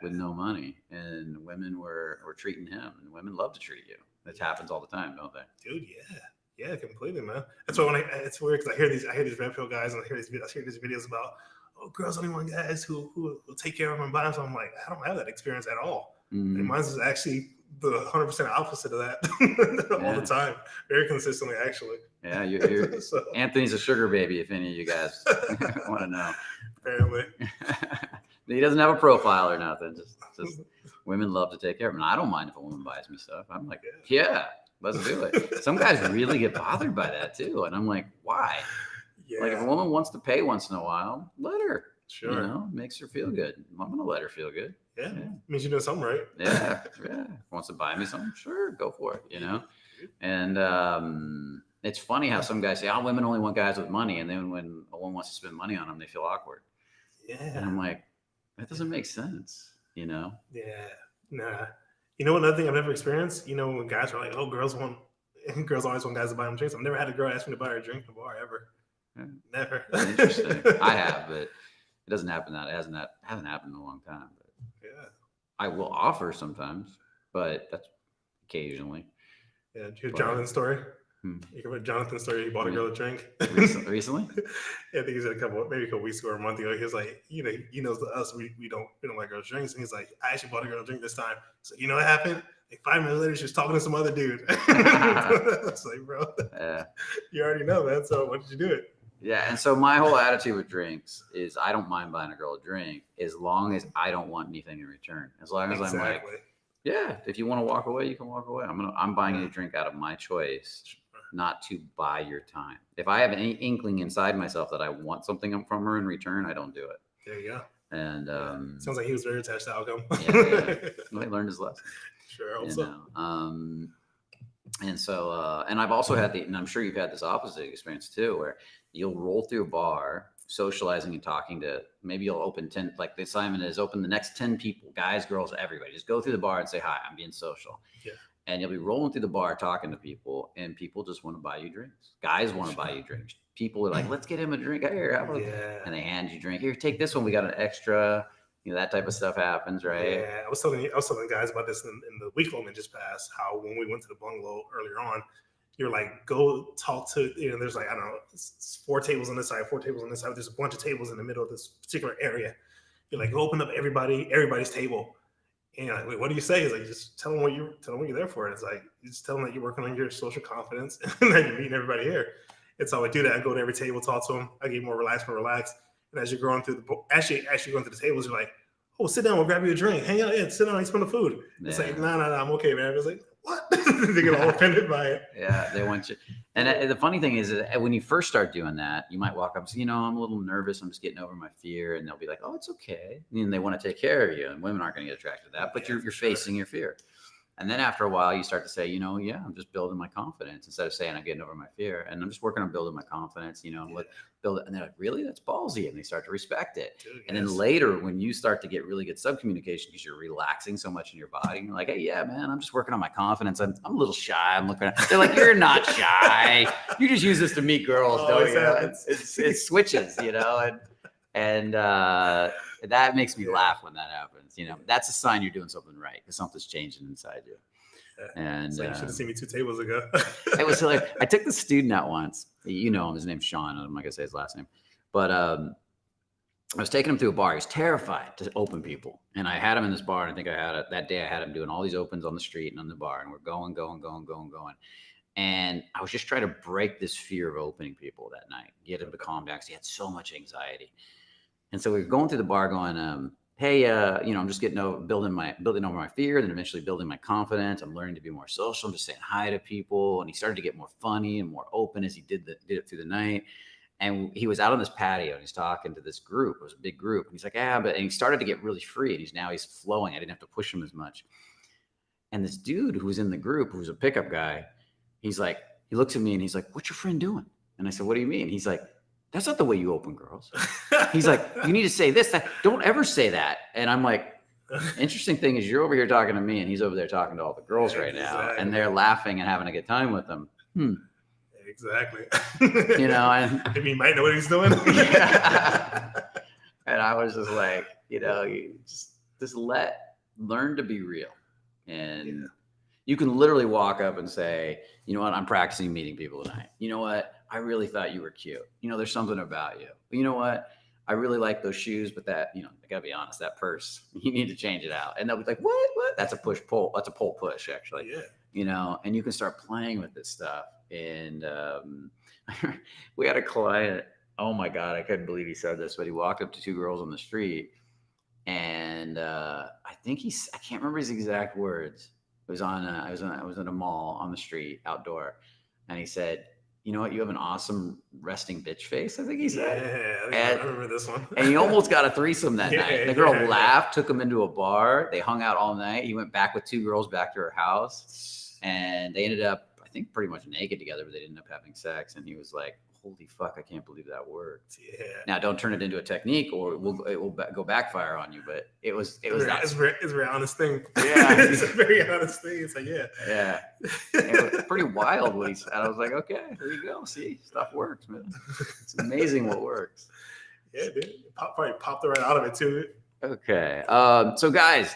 with no money. And women were treating him. And women love to treat you. It happens all the time, don't they? Dude, yeah, completely, man. That's why it's weird because I hear these red pill guys and I hear these videos about, oh, girls only want guys who will take care of them and buy them. So I'm like, I don't have that experience at all. And mine's is actually the 100% opposite of that all the time, very consistently, actually. Yeah, you're so. Anthony's a sugar baby, if any of you guys want to know. Apparently. He doesn't have a profile or nothing. Just women love to take care of him. And I don't mind if a woman buys me stuff. I'm like, yeah, let's do it. Some guys really get bothered by that too. And I'm like, why? Yeah. Like if a woman wants to pay once in a while, let her. Sure. You know, makes her feel good. I'm going to let her feel good. Yeah. Means you're doing something right. Yeah. Wants to buy me something? Sure, go for it, you know? And it's funny how some guys say, oh, women only want guys with money. And then when a woman wants to spend money on them, they feel awkward. Yeah. And I'm like, that doesn't make sense, you know? Yeah. Nah. You know, another thing I've never experienced, you know, when guys are like, oh, girls always want guys to buy them drinks. I've never had a girl ask me to buy her a drink in the bar ever. Yeah. Never. Interesting. I have, but it doesn't happen it hasn't happened in a long time. But yeah. I will offer sometimes, but that's occasionally. Yeah. Did you hear Jonathan's story? You hear Jonathan's story? He bought a girl a drink. Recently? Yeah, I think he said maybe a couple weeks ago or a month ago. He was like, you know, he knows us, we don't like girls' drinks. And he's like, I actually bought a girl a drink this time. So you know what happened? Like 5 minutes later, she was talking to some other dude. I was like, bro, you already know that. So why did you do it? Yeah, and so my whole attitude with drinks is I don't mind buying a girl a drink as long as I don't want anything in return. As long as I'm like, yeah, if you want to walk away, you can walk away. I'm buying you a drink out of my choice, not to buy your time. If I have any inkling inside myself that I want something from her in return, I don't do it. There you go. And sounds like he was very attached to outcome. Well, he learned his lesson. Sure, also. And so, and I've also had and I'm sure you've had this opposite experience too, where you'll roll through a bar, socializing and talking to, maybe you'll open 10, like the assignment is open the next 10 people, guys, girls, everybody. Just go through the bar and say, hi, I'm being social. Yeah. And you'll be rolling through the bar, talking to people, and people just want to buy you drinks. Guys want to buy you drinks. People are like, let's get him a drink. Here, and they hand you a drink. Here, take this one. We got an extra. You know, that type of stuff happens, right? Yeah, I was telling guys about this in the week long that just passed, how when we went to the bungalow earlier on, you're like, go talk to, you know, there's like, I don't know, 4 tables on this side, 4 tables on this side. There's a bunch of tables in the middle of this particular area. You're like, go open up everybody's table And you're like, wait, what do you say? He's like, just tell them what you're there for. And it's like, you just tell them that you're working on your social confidence and that you're meeting everybody here. And so I would do that. I go to every table, talk to them. I get more relaxed. And as you're going through actually going to the tables, you're like, oh, sit down, we'll grab you a drink. Hang out, sit down, eat some of the food. It's like, no, I'm okay, man. It's like, what? They get all offended by it. Yeah, they want you. And the funny thing is that when you first start doing that, you might walk up and say, I'm a little nervous. I'm just getting over my fear. And they'll be like, oh, it's okay. And they want to take care of you. And women aren't going to get attracted to that, but you're facing your fear. And then after a while, you start to say, I'm just building my confidence instead of saying I'm getting over my fear. And I'm just working on building my confidence, build it. And they're like, really? That's ballsy. And they start to respect it. Dude, and then later, when you start to get really good subcommunication because you're relaxing so much in your body, and you're like, hey, yeah, man, I'm just working on my confidence. I'm a little shy. I'm looking at, they're like, you're not shy. You just use this to meet girls. It switches, and that makes me laugh when that happens. That's a sign you're doing something right because something's changing inside you. And so you should have seen me 2 tables ago. It was hilarious. I took the student out once. Him. His name's Sean. I'm not gonna say his last name, but I was taking him to a bar. He's terrified to open people, and I had him in this bar. And I think that day I had him doing all these opens on the street and on the bar, and we're going. And I was just trying to break this fear of opening people that night, get him to calm down because he had so much anxiety. And so we were going through the bar, going, hey, I'm just building over my fear, then eventually building my confidence. I'm learning to be more social. I'm just saying hi to people. And he started to get more funny and more open as he did it through the night. And he was out on this patio and he's talking to this group. It was a big group. And he's like, and he started to get really free. And he's flowing. I didn't have to push him as much. And this dude who was in the group, who was a pickup guy, he's like, he looks at me and he's like, what's your friend doing? And I said, what do you mean? He's like, that's not the way you open girls. He's like, you need to say this, that. Don't ever say that. And I'm like, interesting thing is you're over here talking to me and he's over there talking to all the girls right now. And they're laughing and having a good time with them. Exactly. And I mean, he might know what he's doing. And I was just like, you just learn to be real. And you can literally walk up and say, you know what, I'm practicing meeting people tonight. You know what? I really thought you were cute. There's something about you. You know what? I really like those shoes, but that, I gotta be honest, that purse, you need to change it out. And they'll be like, what? That's a push-pull. That's a pull-push, actually. Yeah. And you can start playing with this stuff. And we had a client, oh my God, I couldn't believe he said this, but he walked up to 2 girls on the street. And I can't remember his exact words. It was I was in a mall on the street, outdoor. And he said, you know what? You have an awesome resting bitch face, I think he said. Yeah, I remember this one. And he almost got a threesome that night. The girl laughed, took him into a bar. They hung out all night. He went back with 2 girls back to her house. And they ended up, I think, pretty much naked together, but they didn't end up having sex. And he was like, holy fuck, I can't believe that worked. Yeah. Now, don't turn it into a technique or it will go backfire on you. But it's a very honest thing. Yeah. It's a very honest thing. It's like, yeah. It was pretty wild what he said. I was like, okay, there you go. See, stuff works, man. It's amazing what works. Yeah, dude. Probably popped it right out of it, too. Okay. So, guys,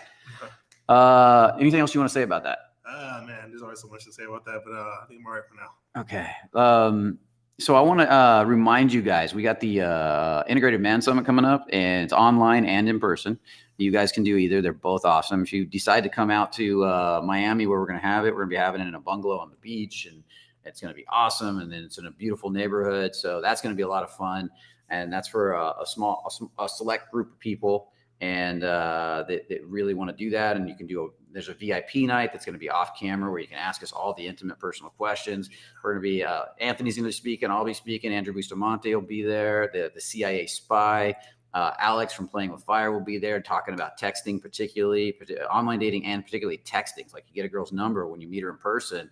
anything else you want to say about that? Man, there's always so much to say about that, but I think I'm all right for now. Okay. So I want to remind you guys, we got the Integrated Man Summit coming up, and it's online and in person. You guys can do either. They're both awesome. If you decide to come out to Miami, where we're going to have it, we're going to be having it in a bungalow on the beach, and it's going to be awesome. And then it's in a beautiful neighborhood. So that's going to be a lot of fun. And that's for a select group of people. And that really want to do that. And you can there's a VIP night that's going to be off camera where you can ask us all the intimate personal questions. We're going to be, Anthony's going to be speaking. I'll be speaking. Andrew Bustamante will be there. The CIA spy, Alex from Playing with Fire will be there talking about texting, particularly online dating and particularly texting. Like you get a girl's number when you meet her in person.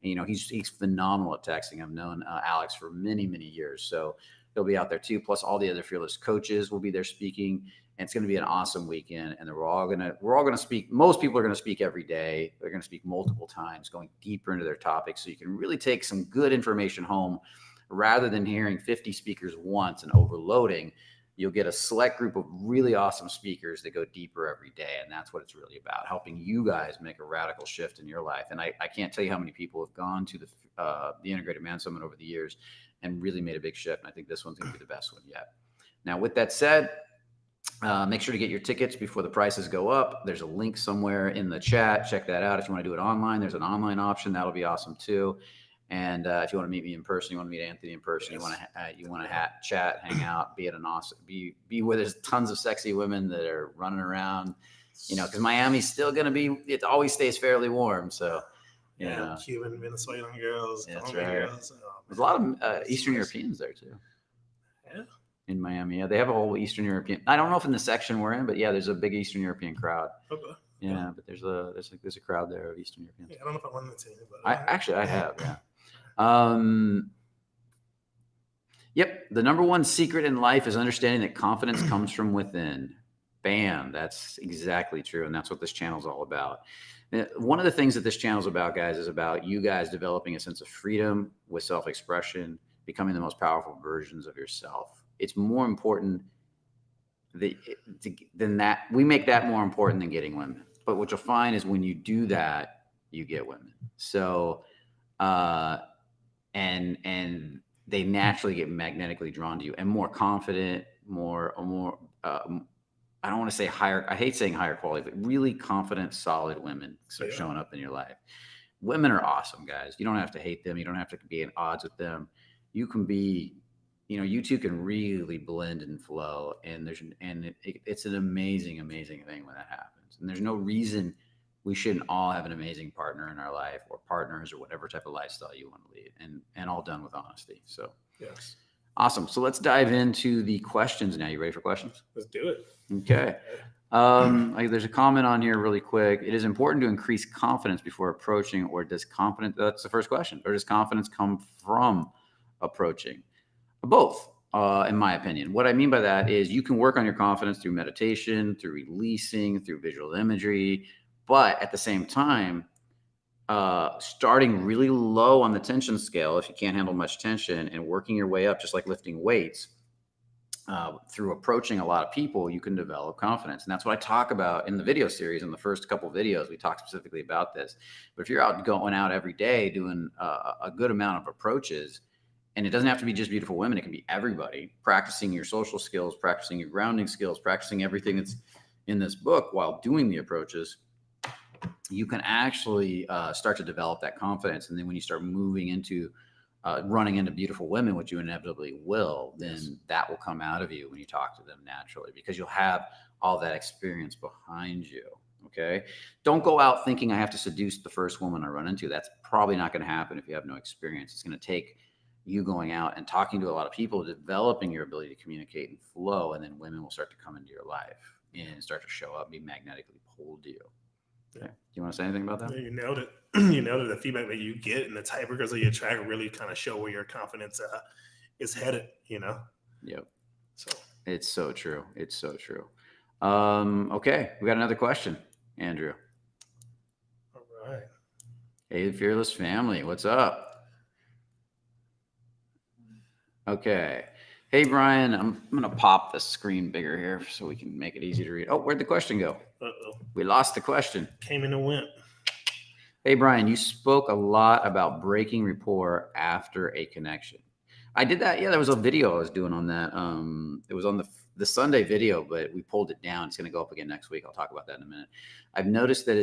And, he's phenomenal at texting. I've known Alex for many, many years. So he'll be out there too. Plus all the other Fearless coaches will be there speaking. And it's going to be an awesome weekend. And we're all going to speak. Most people are going to speak every day. They're going to speak multiple times, going deeper into their topics. So you can really take some good information home rather than hearing 50 speakers once and overloading. You'll get a select group of really awesome speakers that go deeper every day. And that's what it's really about, helping you guys make a radical shift in your life. And I can't tell you how many people have gone to the Integrated Man Summit over the years and really made a big shift. And I think this one's going to be the best one yet. Now, with that said, Make sure to get your tickets before the prices go up. There's a link somewhere in the chat. Check that out. If you want to do it online, there's an online option. That'll be awesome too. And if you want to meet me in person, you want to meet Anthony in person, Yes. you want to chat, hang out, be at an awesome, be where there's tons of sexy women that are running around, because Miami's still going to be, it always stays fairly warm. So, Cuban, Venezuelan girls. That's Colombian right. girls. Oh, there's a lot of Eastern Europeans there too. Yeah. In Miami. Yeah, they have a whole Eastern European. I don't know if in the section we're in, but yeah, there's a big Eastern European crowd. Okay. Yeah, but there's a crowd there of Eastern Europeans. Yeah, I don't know if I wanted to, but I have, yeah. Yep. The number one secret in life is understanding that confidence comes from within. Bam. That's exactly true. And that's what this channel is all about. One of the things that this channel is about, guys, is about you guys developing a sense of freedom with self-expression, becoming the most powerful versions of yourself. It's more important than that. We make that more important than getting women. But what you'll find is when you do that, you get women. So, and they naturally get magnetically drawn to you and more confident, more I don't want to say higher. I hate saying higher quality, but really confident, solid women start showing up in your life. Women are awesome, guys. You don't have to hate them. You don't have to be at odds with them. You can be, you two can really blend and flow. And it's an amazing, amazing thing when that happens. And there's no reason we shouldn't all have an amazing partner in our life, or partners, or whatever type of lifestyle you want to lead, and all done with honesty. So yes. Awesome. So let's dive into the questions now. You ready for questions? Let's do it. Okay. There's a comment on here really quick. It is important to increase confidence before approaching, or that's the first question, or does confidence come from approaching? Both, in my opinion. What I mean by that is you can work on your confidence through meditation, through releasing, through visual imagery, but at the same time, starting really low on the tension scale, if you can't handle much tension, and working your way up, just like lifting weights, through approaching a lot of people, you can develop confidence. And that's what I talk about in the video series. In the first couple of videos, we talk specifically about this. But if you're going out every day doing a good amount of approaches, and it doesn't have to be just beautiful women, it can be everybody, practicing your social skills, practicing your grounding skills, practicing everything that's in this book while doing the approaches, you can actually start to develop that confidence. And then when you start moving into running into beautiful women, which you inevitably will, then that will come out of you when you talk to them naturally, because you'll have all that experience behind you. Okay. Don't go out thinking I have to seduce the first woman I run into. That's probably not going to happen if you have no experience. It's going to take you going out and talking to a lot of people, developing your ability to communicate and flow. And then women will start to come into your life and start to show up, be magnetically pulled to you. Okay. Do you want to say anything about that? Yeah, you nailed it. You nailed it. The feedback that you get and the tiebreakers that you attract really kind of show where your confidence is headed, Yep. So it's so true. It's so true. Okay. We got another question, Andrew. All right. Hey, the Fearless family. What's up? Okay. Hey, Brian, I'm going to pop the screen bigger here so we can make it easy to read. Oh, where'd the question go? Uh-oh. We lost the question. Came in and went. Hey, Brian, you spoke a lot about breaking rapport after a connection. I did that. Yeah, there was a video I was doing on that. It was on the Sunday video, but we pulled it down. It's going to go up again next week. I'll talk about that in a minute. I've noticed that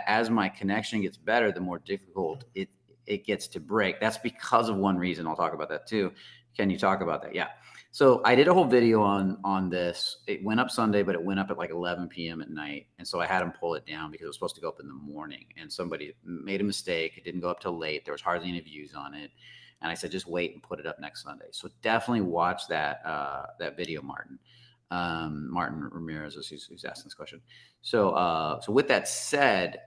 as my connection gets better, the more difficult it gets to break. That's because of one reason. I'll talk about that too. Can you talk about that? Yeah. So I did a whole video on this. It went up Sunday, but it went up at like 11 p.m. at night. And so I had him pull it down because it was supposed to go up in the morning. And somebody made a mistake. It didn't go up till late. There was hardly any views on it. And I said, just wait and put it up next Sunday. So definitely watch that video, Martin. Martin Ramirez is who's asking this question. So with that said,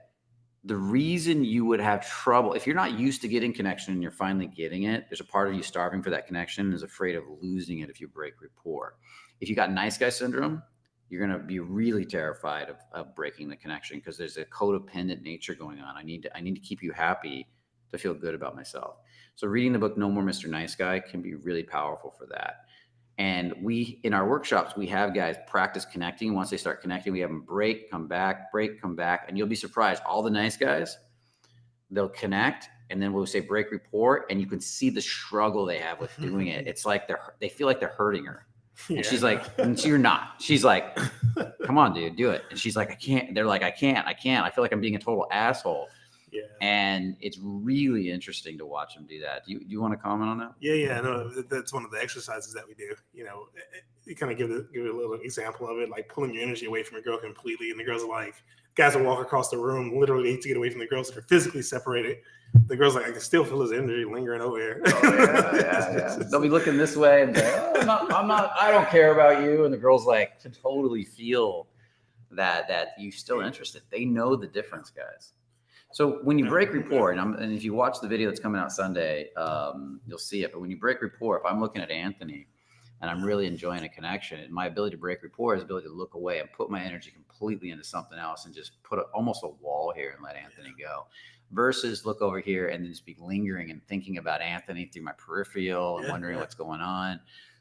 the reason you would have trouble, if you're not used to getting connection and you're finally getting it, there's a part of you starving for that connection and is afraid of losing it if you break rapport. If you got nice guy syndrome, you're going to be really terrified of breaking the connection because there's a codependent nature going on. I need to keep you happy to feel good about myself. So reading the book No More Mr. Nice Guy can be really powerful for that. And in our workshops, we have guys practice connecting. Once they start connecting, we have them break, come back, and you'll be surprised. All the nice guys, they'll connect, and then we'll say break rapport, and you can see the struggle they have with doing it. It's like they feel like they're hurting her. And she's like, you're not. She's like, come on, dude, do it. And she's like, I can't. They're like, I can't. I feel like I'm being a total asshole. Yeah. And it's really interesting to watch them do that. Do you want to comment on that? Yeah. No, that's one of the exercises that we do. You kind of give a little example of it, like pulling your energy away from your girl completely. And the girls are like, guys will walk across the room literally to get away from the girls that are physically separated. The girl's like, I can still feel his energy lingering over here. Yeah. They'll be looking this way and say, oh, I'm not, I don't care about you. And the girl's like, to totally feel that you still interested. They know the difference, guys. So when you break rapport, and if you watch the video that's coming out Sunday, you'll see it. But when you break rapport, if I'm looking at Anthony and I'm really enjoying a connection, and my ability to break rapport is the ability to look away and put my energy completely into something else and just put almost a wall here and let Anthony go, versus look over here and then just be lingering and thinking about Anthony through my peripheral and wondering what's going on.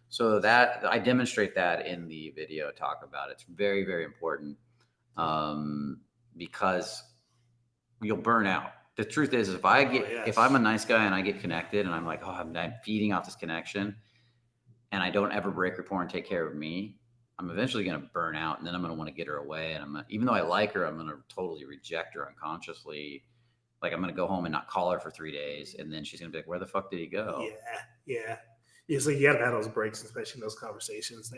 So that I demonstrate that in the video, talk about it. It's very, very important because you'll burn out. The truth is, if I'm a nice guy and I get connected and I'm like, I'm feeding off this connection and I don't ever break rapport and take care of me, I'm eventually going to burn out, and then I'm going to want to get her away. And even though I like her, I'm going to totally reject her unconsciously. Like I'm going to go home and not call her for 3 days. And then she's going to be like, where the fuck did he go? Yeah. So you got to have those breaks, especially in those conversations.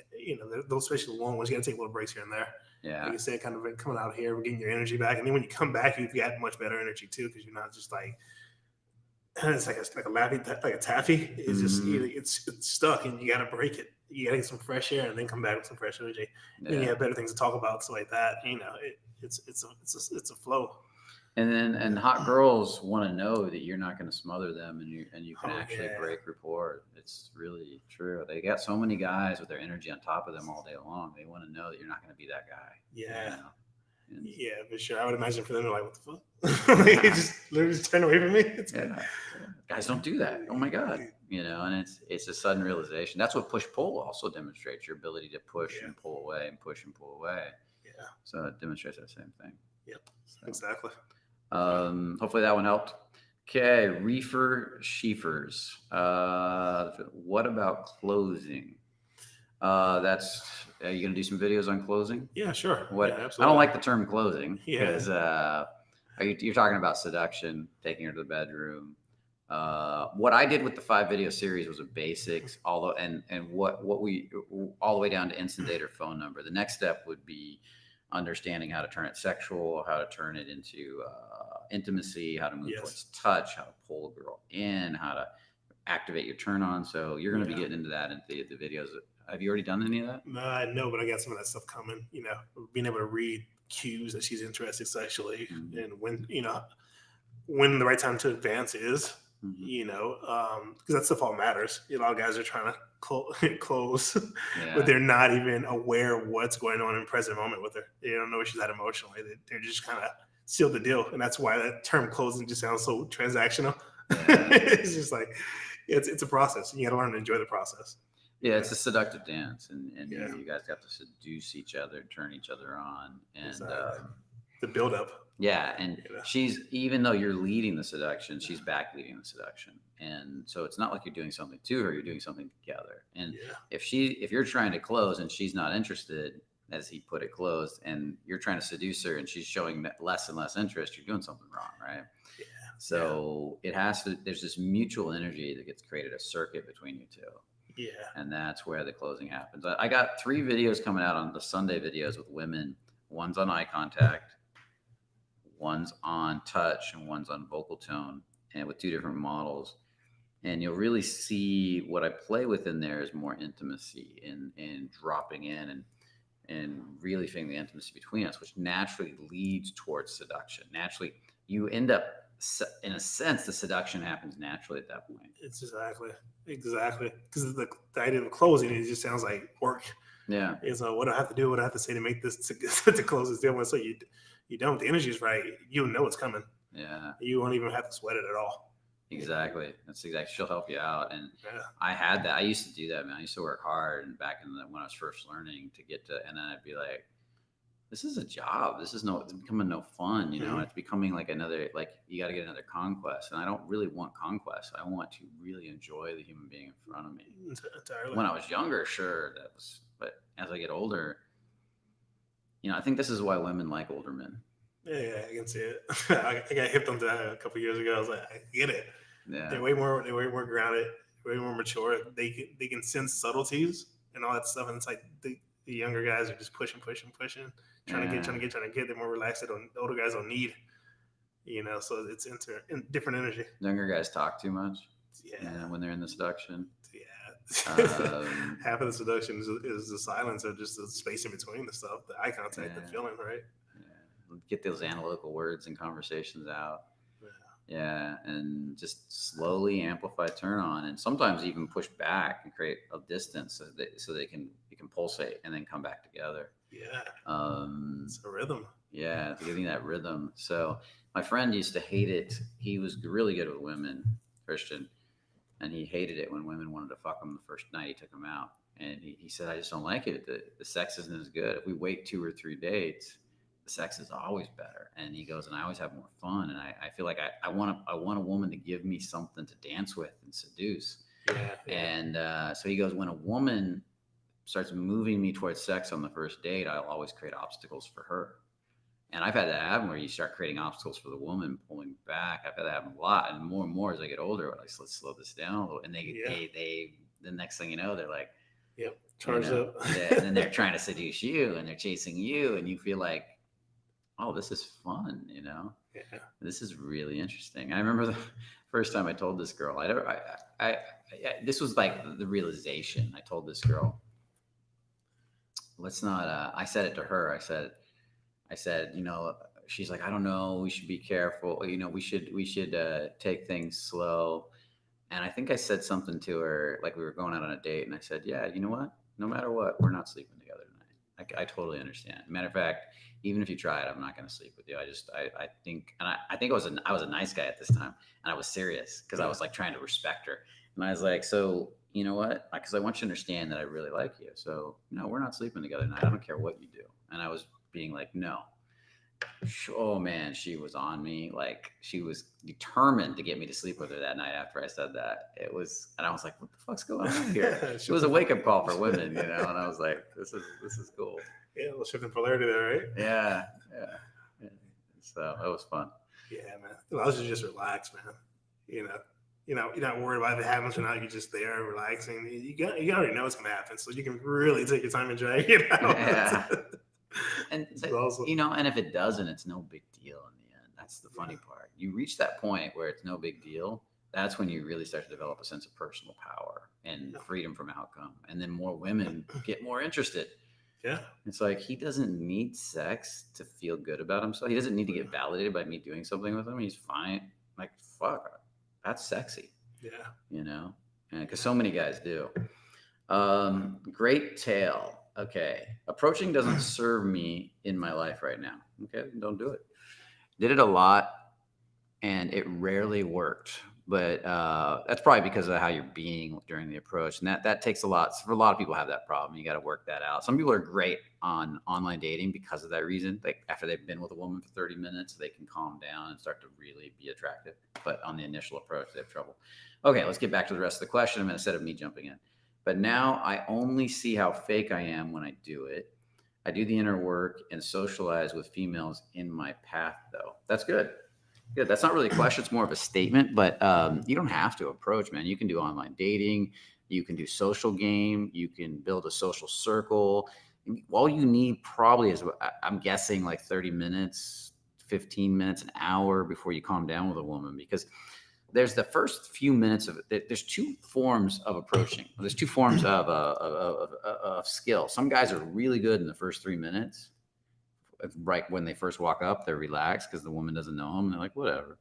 Those especially the long ones. You got to take little breaks here and there. Yeah. Like you said, kind of coming out here, getting your energy back, and then when you come back, you've got much better energy too, because you're not just like it's like a taffy. It's just it's stuck, and you got to break it. You got to get some fresh air, and then come back with some fresh energy. Yeah. Then you have better things to talk about, stuff like that. It's a flow. And hot girls want to know that you're not going to smother them, and you can actually break rapport. It's really true. They got so many guys with their energy on top of them all day long. They want to know that you're not going to be that guy. Yeah. Yeah, for sure. I would imagine for them, they're like, what the fuck? They just literally turn away from me. Guys don't do that. Oh my God. And it's a sudden realization. That's what push-pull also demonstrates, your ability to push and pull away and push and pull away. Yeah. So it demonstrates that same thing. Yep. So. Exactly. Hopefully that one helped. Okay, reefer sheafers. What about closing? Are you gonna do some videos on closing? Yeah, sure. What? Yeah, I don't like the term closing because Yeah. You're talking about seduction, taking her to the bedroom. What I did with the 5 video series was a basics, although and what we all the way down to instant date or phone number. The next step would be understanding how to turn it sexual, how to turn it into intimacy, how to move towards touch, how to pull a girl in, how to activate your turn on. So you're going to be getting into that in the videos. Have you already done any of that? No, but I got some of that stuff coming. Being able to read cues that she's interested sexually, and when the right time to advance is. Because that stuff all matters. A lot of guys are trying to close, but they're not even aware of what's going on in the present moment with her. They don't know where she's at emotionally. They're just kind of seal the deal, and that's why that term closing just sounds so transactional. It's just like it's a process, and you got to learn to enjoy the process. Yeah, it's a seductive dance, and you guys have to seduce each other, turn each other on, and the build up. Yeah, and she's, even though you're leading the seduction, she's back leading the seduction, and so it's not like you're doing something to her; you're doing something together. And if you're trying to close and she's not interested, as he put it, closed, and you're trying to seduce her and she's showing less and less interest, you're doing something wrong, right? Yeah. So it has to. There's this mutual energy that gets created, a circuit between you two. Yeah. And that's where the closing happens. I got 3 videos coming out on the Sunday videos with women. One's on eye contact, one's on touch, and one's on vocal tone, and with 2 different models. And you'll really see what I play with in there is more intimacy and dropping in and really feeling the intimacy between us, which naturally leads towards seduction. Naturally, you end up, in a sense, the seduction happens naturally at that point. It's exactly. Because the idea of closing, it just sounds like work. Yeah. It's what do I have to do? What do I have to say to make this to close this deal? So you don't. The energy is right. You know it's coming. Yeah. You won't even have to sweat it at all. Exactly. That's exactly. She'll help you out. And I had that. I used to do that, man. I used to work hard, and back when I was first learning to get to, and then I'd be like, this is a job. It's becoming no fun, you know. It's becoming like another, like you got to get another conquest, and I don't really want conquest. I want to really enjoy the human being in front of me. Entirely. When I was younger, sure, but as I get older, you know, I think this is why women like older men. Yeah, I can see it. I got hipped onto that a couple years ago. I was like, I get it. Yeah, They're way more grounded, way more mature. They can sense subtleties and all that stuff, and it's like the younger guys are just pushing, trying to get. They're more relaxed. The older guys don't need, you know. So it's different energy. Younger guys talk too much. Yeah, when they're in the seduction. Yeah, half of the seduction is the silence or just the space in between the stuff, the eye contact, the feeling, right? Yeah, get those analytical words and conversations out. Yeah, and just slowly amplify turn on, and sometimes even push back and create a distance so they can pulsate and then come back together. Yeah, it's a rhythm. Yeah, it's giving that rhythm. So my friend used to hate it. He was really good with women, Christian, and he hated it when women wanted to fuck him the first night he took them out. And he said, I just don't like it. The sex isn't as good. If we wait 2 or 3 dates, the sex is always better. And he goes, and I always have more fun. And I feel like I want a woman to give me something to dance with and seduce. Yeah. And so he goes, when a woman starts moving me towards sex on the first date, I'll always create obstacles for her. And I've had that happen where you start creating obstacles for the woman, pulling back. I've had that happen a lot, and more as I get older. Like, let's slow this down a little. And they the next thing you know, they're like, yep, charged up. And then they're trying to seduce you, and they're chasing you, and you feel like, oh, this is fun, you know. Yeah, this is really interesting. I remember the first time I told this girl. This was like the realization. I told this girl, let's not. I said it to her. I said, you know, she's like, I don't know. We should be careful. You know, we should take things slow. And I think I said something to her, like we were going out on a date. And I said, yeah, you know what? No matter what, we're not sleeping together tonight. I totally understand. Matter of fact, even if you try it, I'm not going to sleep with you. I think I was a nice guy at this time. And I was serious because I was like trying to respect her. And I was like, so you know what? Because I want you to understand that I really like you. So, no, we're not sleeping together tonight. I don't care what you do. And I was being like, no. Oh man, she was on me. Like, she was determined to get me to sleep with her that night after I said that. And I was like, what the fuck's going on here? It was a wake-up call for women, you know. And I was like, this is cool. Yeah, a little shift in polarity there, right? Yeah. So it was fun. Yeah, man. I was just relaxed, man. You know, you're not worried about if it happens or not. You're just there relaxing. You already know it's gonna happen, so you can really take your time and enjoy it. You know? Yeah. And awesome. You know, and if it doesn't, it's no big deal in the end. That's the funny part. You reach that point where it's no big deal. That's when you really start to develop a sense of personal power and freedom from outcome. And then more women get more interested. Yeah. It's like, he doesn't need sex to feel good about himself. He doesn't need to get validated by me doing something with him. He's fine. Like, fuck, that's sexy. Yeah. You know, because so many guys do. Great tale. Okay. Approaching doesn't serve me in my life right now. Okay. Don't do it. Did it a lot and it rarely worked, but that's probably because of how you're being during the approach. And that takes a lot. For a lot of people have that problem. You got to work that out. Some people are great on online dating because of that reason. Like, after they've been with a woman for 30 minutes, they can calm down and start to really be attractive. But on the initial approach, they have trouble. Okay. Let's get back to the rest of the question instead of me jumping in. But now I only see how fake I am when I do it. I do the inner work and socialize with females in my path, though. That's good. Good. That's not really a question. It's more of a statement, but you don't have to approach, man. You can do online dating. You can do social game. You can build a social circle. All you need probably is, I'm guessing, like 30 minutes, 15 minutes, an hour before you calm down with a woman, because there's the first few minutes of it. There's 2 forms of approaching. There's 2 forms of skill. Some guys are really good in the first 3 minutes. Right when they first walk up, they're relaxed because the woman doesn't know them. They're like, whatever.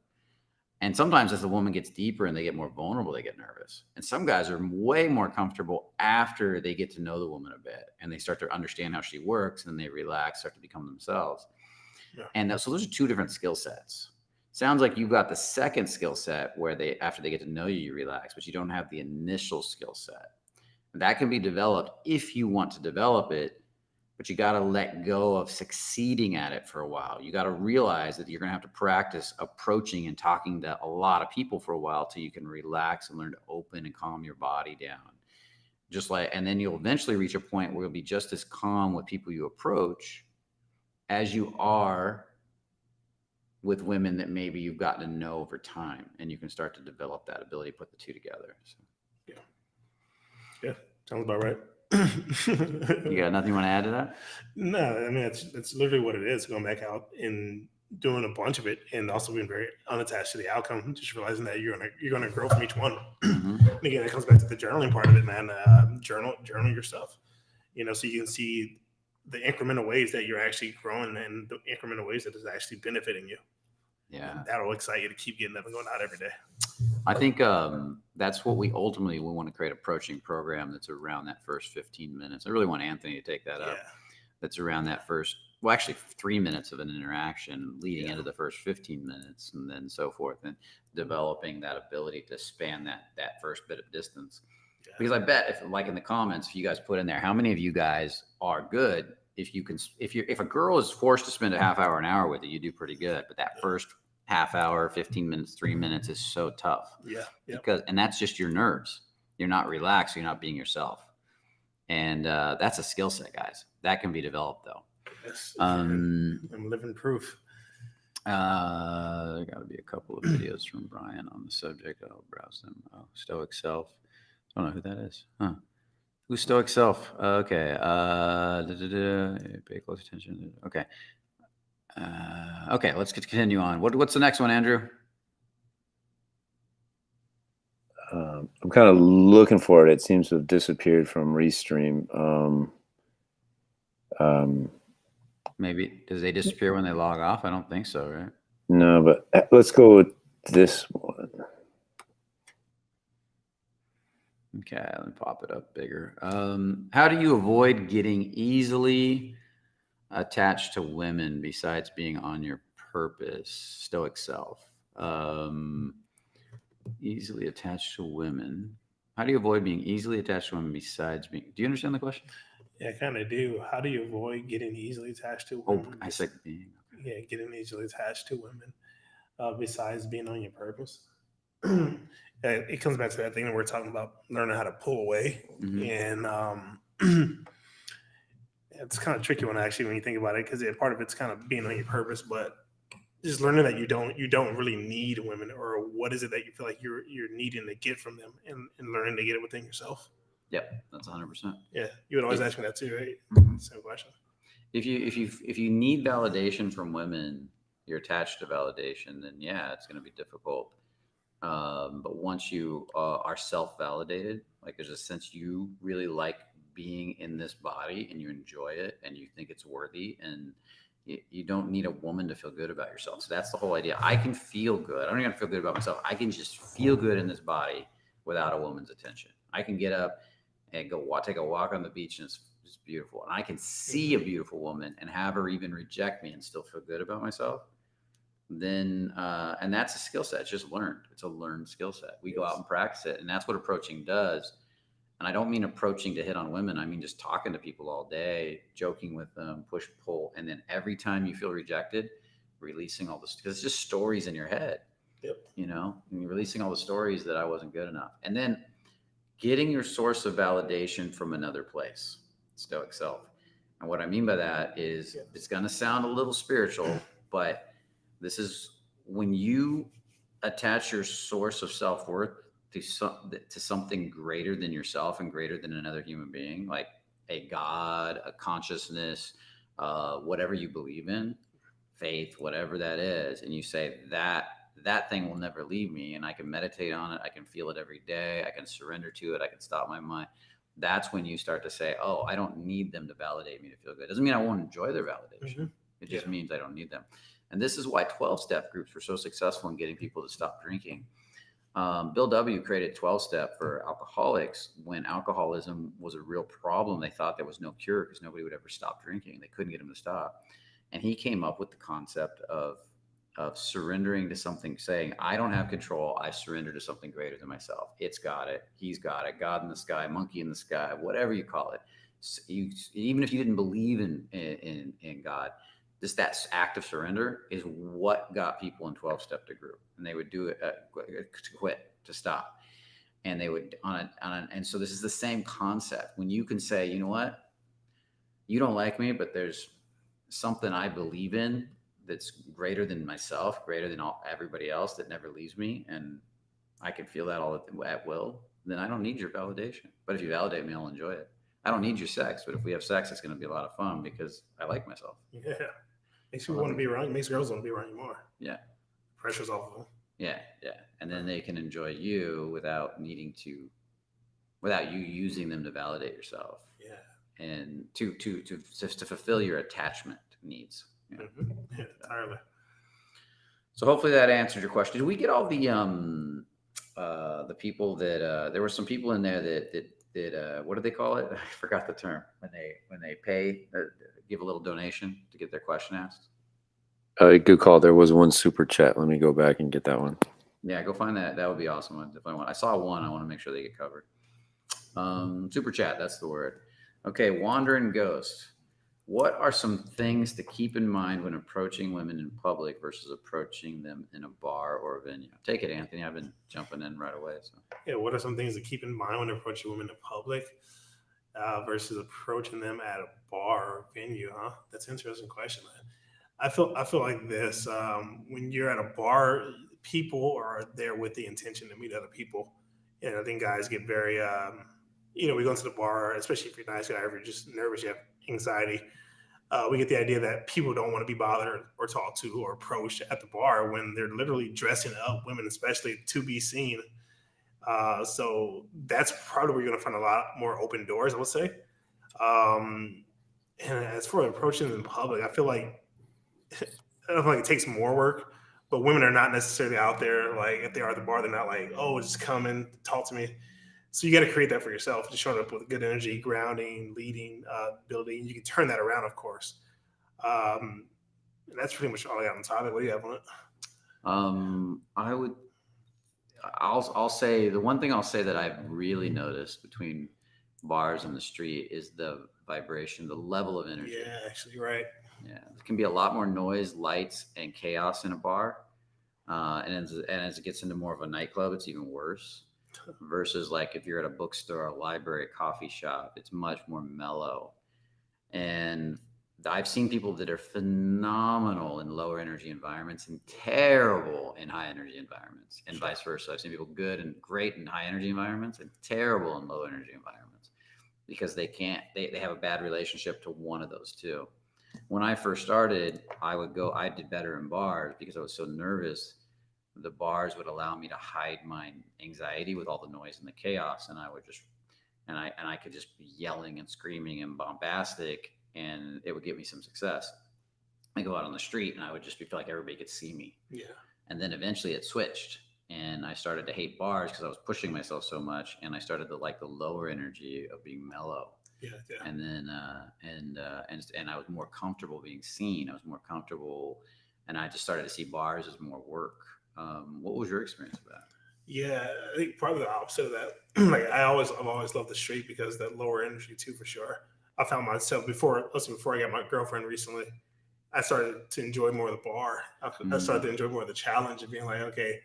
And sometimes as the woman gets deeper and they get more vulnerable, they get nervous. And some guys are way more comfortable after they get to know the woman a bit and they start to understand how she works, and they relax, start to become themselves. Yeah. And so those are 2 different skill sets. Sounds like you've got the second skill set where after they get to know you, you relax, but you don't have the initial skill set. That can be developed if you want to develop it, but you got to let go of succeeding at it for a while. You got to realize that you're going to have to practice approaching and talking to a lot of people for a while till you can relax and learn to open and calm your body down. And then you'll eventually reach a point where you'll be just as calm with people you approach as you are with women that maybe you've gotten to know over time, and you can start to develop that ability to put the two together. So. Yeah, sounds about right. You got nothing you want to add to that? No, I mean, it's literally what it is, going back out and doing a bunch of it, and also being very unattached to the outcome, just realizing that you're gonna grow from each one. And again, it comes back to the journaling part of it, man. Journal your stuff, so you can see the incremental ways that you're actually growing and the incremental ways that it's actually benefiting you. Yeah, that'll excite you to keep getting up and going out every day. I think that's what we want to create a approaching program that's around that first 15 minutes. I really want Anthony to take that up. That's around that first, well, actually 3 minutes of an interaction leading into the first 15 minutes, and then so forth, and developing that ability to span that first bit of distance. Because I bet if, like in the comments, if you guys put in there, how many of you guys are good? If a girl is forced to spend a half hour, an hour with you do pretty good. But that first half hour, 15 minutes, 3 minutes is so tough. And that's just your nerves. You're not relaxed. You're not being yourself. And that's a skill set, guys. That can be developed, though. Yes. I'm living proof. There got to be a couple of videos from Brian on the subject. I'll browse them. Oh, Stoic Self. I don't know who that is. Huh. Who's Stoic Self? Okay. Pay close attention. Okay. Okay, let's continue on. What's the next one, Andrew? I'm kind of looking for it. It seems to have disappeared from Restream. Maybe. Does they disappear when they log off? I don't think so, right? No, but let's go with this one. Okay, let me pop it up bigger. How do you avoid getting easily attached to women besides being on your purpose? Stoic Self. Easily attached to women. How do you avoid being easily attached to women besides being... Do you understand the question? Yeah, I kind of do. How do you avoid getting easily attached to women? Oh, I said being. Yeah, getting easily attached to women besides being on your purpose. It comes back to that thing that we're talking about, learning how to pull away. And it's kind of a tricky one, actually, when you think about it, because part of it's kind of being on your purpose, but just learning that you don't really need women, or what is it that you feel like you're needing to get from them, and learning to get it within yourself. Yep, that's 100%. Yeah, you would always ask me that too, right? Same question. If you need validation from women, you're attached to validation, then yeah, it's going to be difficult. But once you are self-validated, like there's a sense you really like being in this body and you enjoy it and you think it's worthy, and you don't need a woman to feel good about yourself. So that's the whole idea. I can feel good. I don't even have to feel good about myself. I can just feel good in this body without a woman's attention. I can get up and go take a walk on the beach, and it's beautiful. And I can see a beautiful woman and have her even reject me and still feel good about myself. Then, and that's a skill set. It's just learned. It's a learned skill set. We go out and practice it. And that's what approaching does. And I don't mean approaching to hit on women. I mean, just talking to people all day, joking with them, push, pull. And then every time you feel rejected, releasing all this, because it's just stories in your head, and you're releasing all the stories that I wasn't good enough. And then getting your source of validation from another place, Stoic Self. And what I mean by that is it's going to sound a little spiritual, but this is when you attach your source of self-worth to something greater than yourself and greater than another human being, like a God, a consciousness, whatever you believe in, faith, whatever that is. And you say that thing will never leave me, and I can meditate on it. I can feel it every day. I can surrender to it. I can stop my mind. That's when you start to say, oh, I don't need them to validate me to feel good. Doesn't mean I won't enjoy their validation. It just means I don't need them. And this is why 12-step groups were so successful in getting people to stop drinking. Bill W. created 12-step for alcoholics when alcoholism was a real problem. They thought there was no cure because nobody would ever stop drinking. They couldn't get him to stop. And he came up with the concept of surrendering to something, saying, I don't have control. I surrender to something greater than myself. It's got it. He's got it. God in the sky, monkey in the sky, whatever you call it. even if you didn't believe in God, just that act of surrender is what got people in 12-step to group, and they would do it to quit, to stop, and they would and so this is the same concept. When you can say, you know what, you don't like me, but there's something I believe in that's greater than myself, greater than everybody else, that never leaves me, and I can feel that all at will, then I don't need your validation. But if you validate me, I'll enjoy it. I don't need your sex, but if we have sex, it's going to be a lot of fun because I like myself. Yeah. Makes people want to be around you. Makes girls want to be around you more. Yeah. Pressure's off of them. Yeah. And then they can enjoy you without you using them to validate yourself. Yeah. And to fulfill your attachment needs. Yeah. Mm-hmm. Yeah, entirely. So hopefully that answered your question. Did we get all the people that there were some people in there that what do they call it? I forgot the term when they pay, give a little donation to get their question asked. Good call. There was one super chat. Let me go back and get that one. Yeah, go find that. That would be awesome. I definitely want. I saw one. I want to make sure they get covered. Super chat. That's the word. Okay, Wandering Ghost. What are some things to keep in mind when approaching women in public versus approaching them in a bar or a venue? Take it, Anthony. I've been jumping in right away. So. Yeah, what are some things to keep in mind when approaching women in public versus approaching them at a bar or venue? Huh? That's an interesting question, man. I feel like this. When you're at a bar, people are there with the intention to meet other people, and I think guys get very, we go into the bar, especially if you're a nice guy, if you're just nervous, you have anxiety. We get the idea that people don't want to be bothered or talked to or approached at the bar when they're literally dressing up, women especially, to be seen. So that's probably where you're going to find a lot more open doors, I would say. And as for approaching in public, I feel like it takes more work, but women are not necessarily out there. Like if they are at the bar, they're not like, oh, just come and talk to me. So you got to create that for yourself. Just showing up with good energy, grounding, leading, building. You can turn that around, of course. And that's pretty much all I got on the topic. What do you have on it? I'll say the one thing I'll say that I've really noticed between bars and the street is the vibration, the level of energy. Yeah, actually, right. Yeah, there can be a lot more noise, lights, and chaos in a bar. And as it gets into more of a nightclub, it's even worse. Versus like if you're at a bookstore, a library, a coffee shop, it's much more mellow. And I've seen people that are phenomenal in lower energy environments and terrible in high energy environments, and vice versa. I've seen people good and great in high energy environments and terrible in low energy environments because they have a bad relationship to one of those two. When I first started, I did better in bars because I was so nervous. The bars would allow me to hide my anxiety with all the noise and the chaos. And I would I could just be yelling and screaming and bombastic, and it would get me some success. I go out on the street and I would just feel like everybody could see me. Yeah. And then eventually it switched, and I started to hate bars because I was pushing myself so much, and I started to like the lower energy of being mellow. Yeah. And then and I was more comfortable being seen. I was more comfortable, and I just started to see bars as more work. What was your experience with that? Yeah, I think probably the opposite of that. Like I've always loved the street because that lower energy too, for sure. I found myself before I got my girlfriend recently, I started to enjoy more of the bar. I started to enjoy more of the challenge of being like, okay,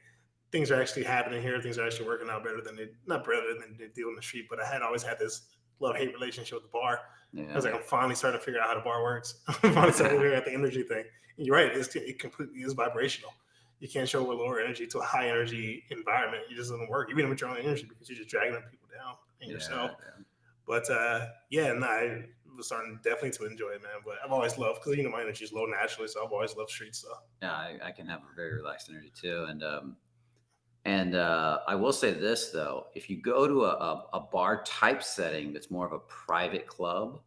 things are actually happening here. Things are actually working out not better than they do on the street. But I had always had this love-hate relationship with the bar. Yeah. I was like, I'm finally starting to figure out how the bar works. I'm finally starting to figure out the energy thing. And you're right, it completely is vibrational. You can't show with lower energy to a high energy environment. It just doesn't work, even with your own energy, because you're just dragging up people down and yourself. Yeah. But I was starting definitely to enjoy it, man. But I've always loved, because my energy is low naturally, so I've always loved street stuff. Yeah, I can have a very relaxed energy too, and I will say this though: if you go to a bar type setting that's more of a private club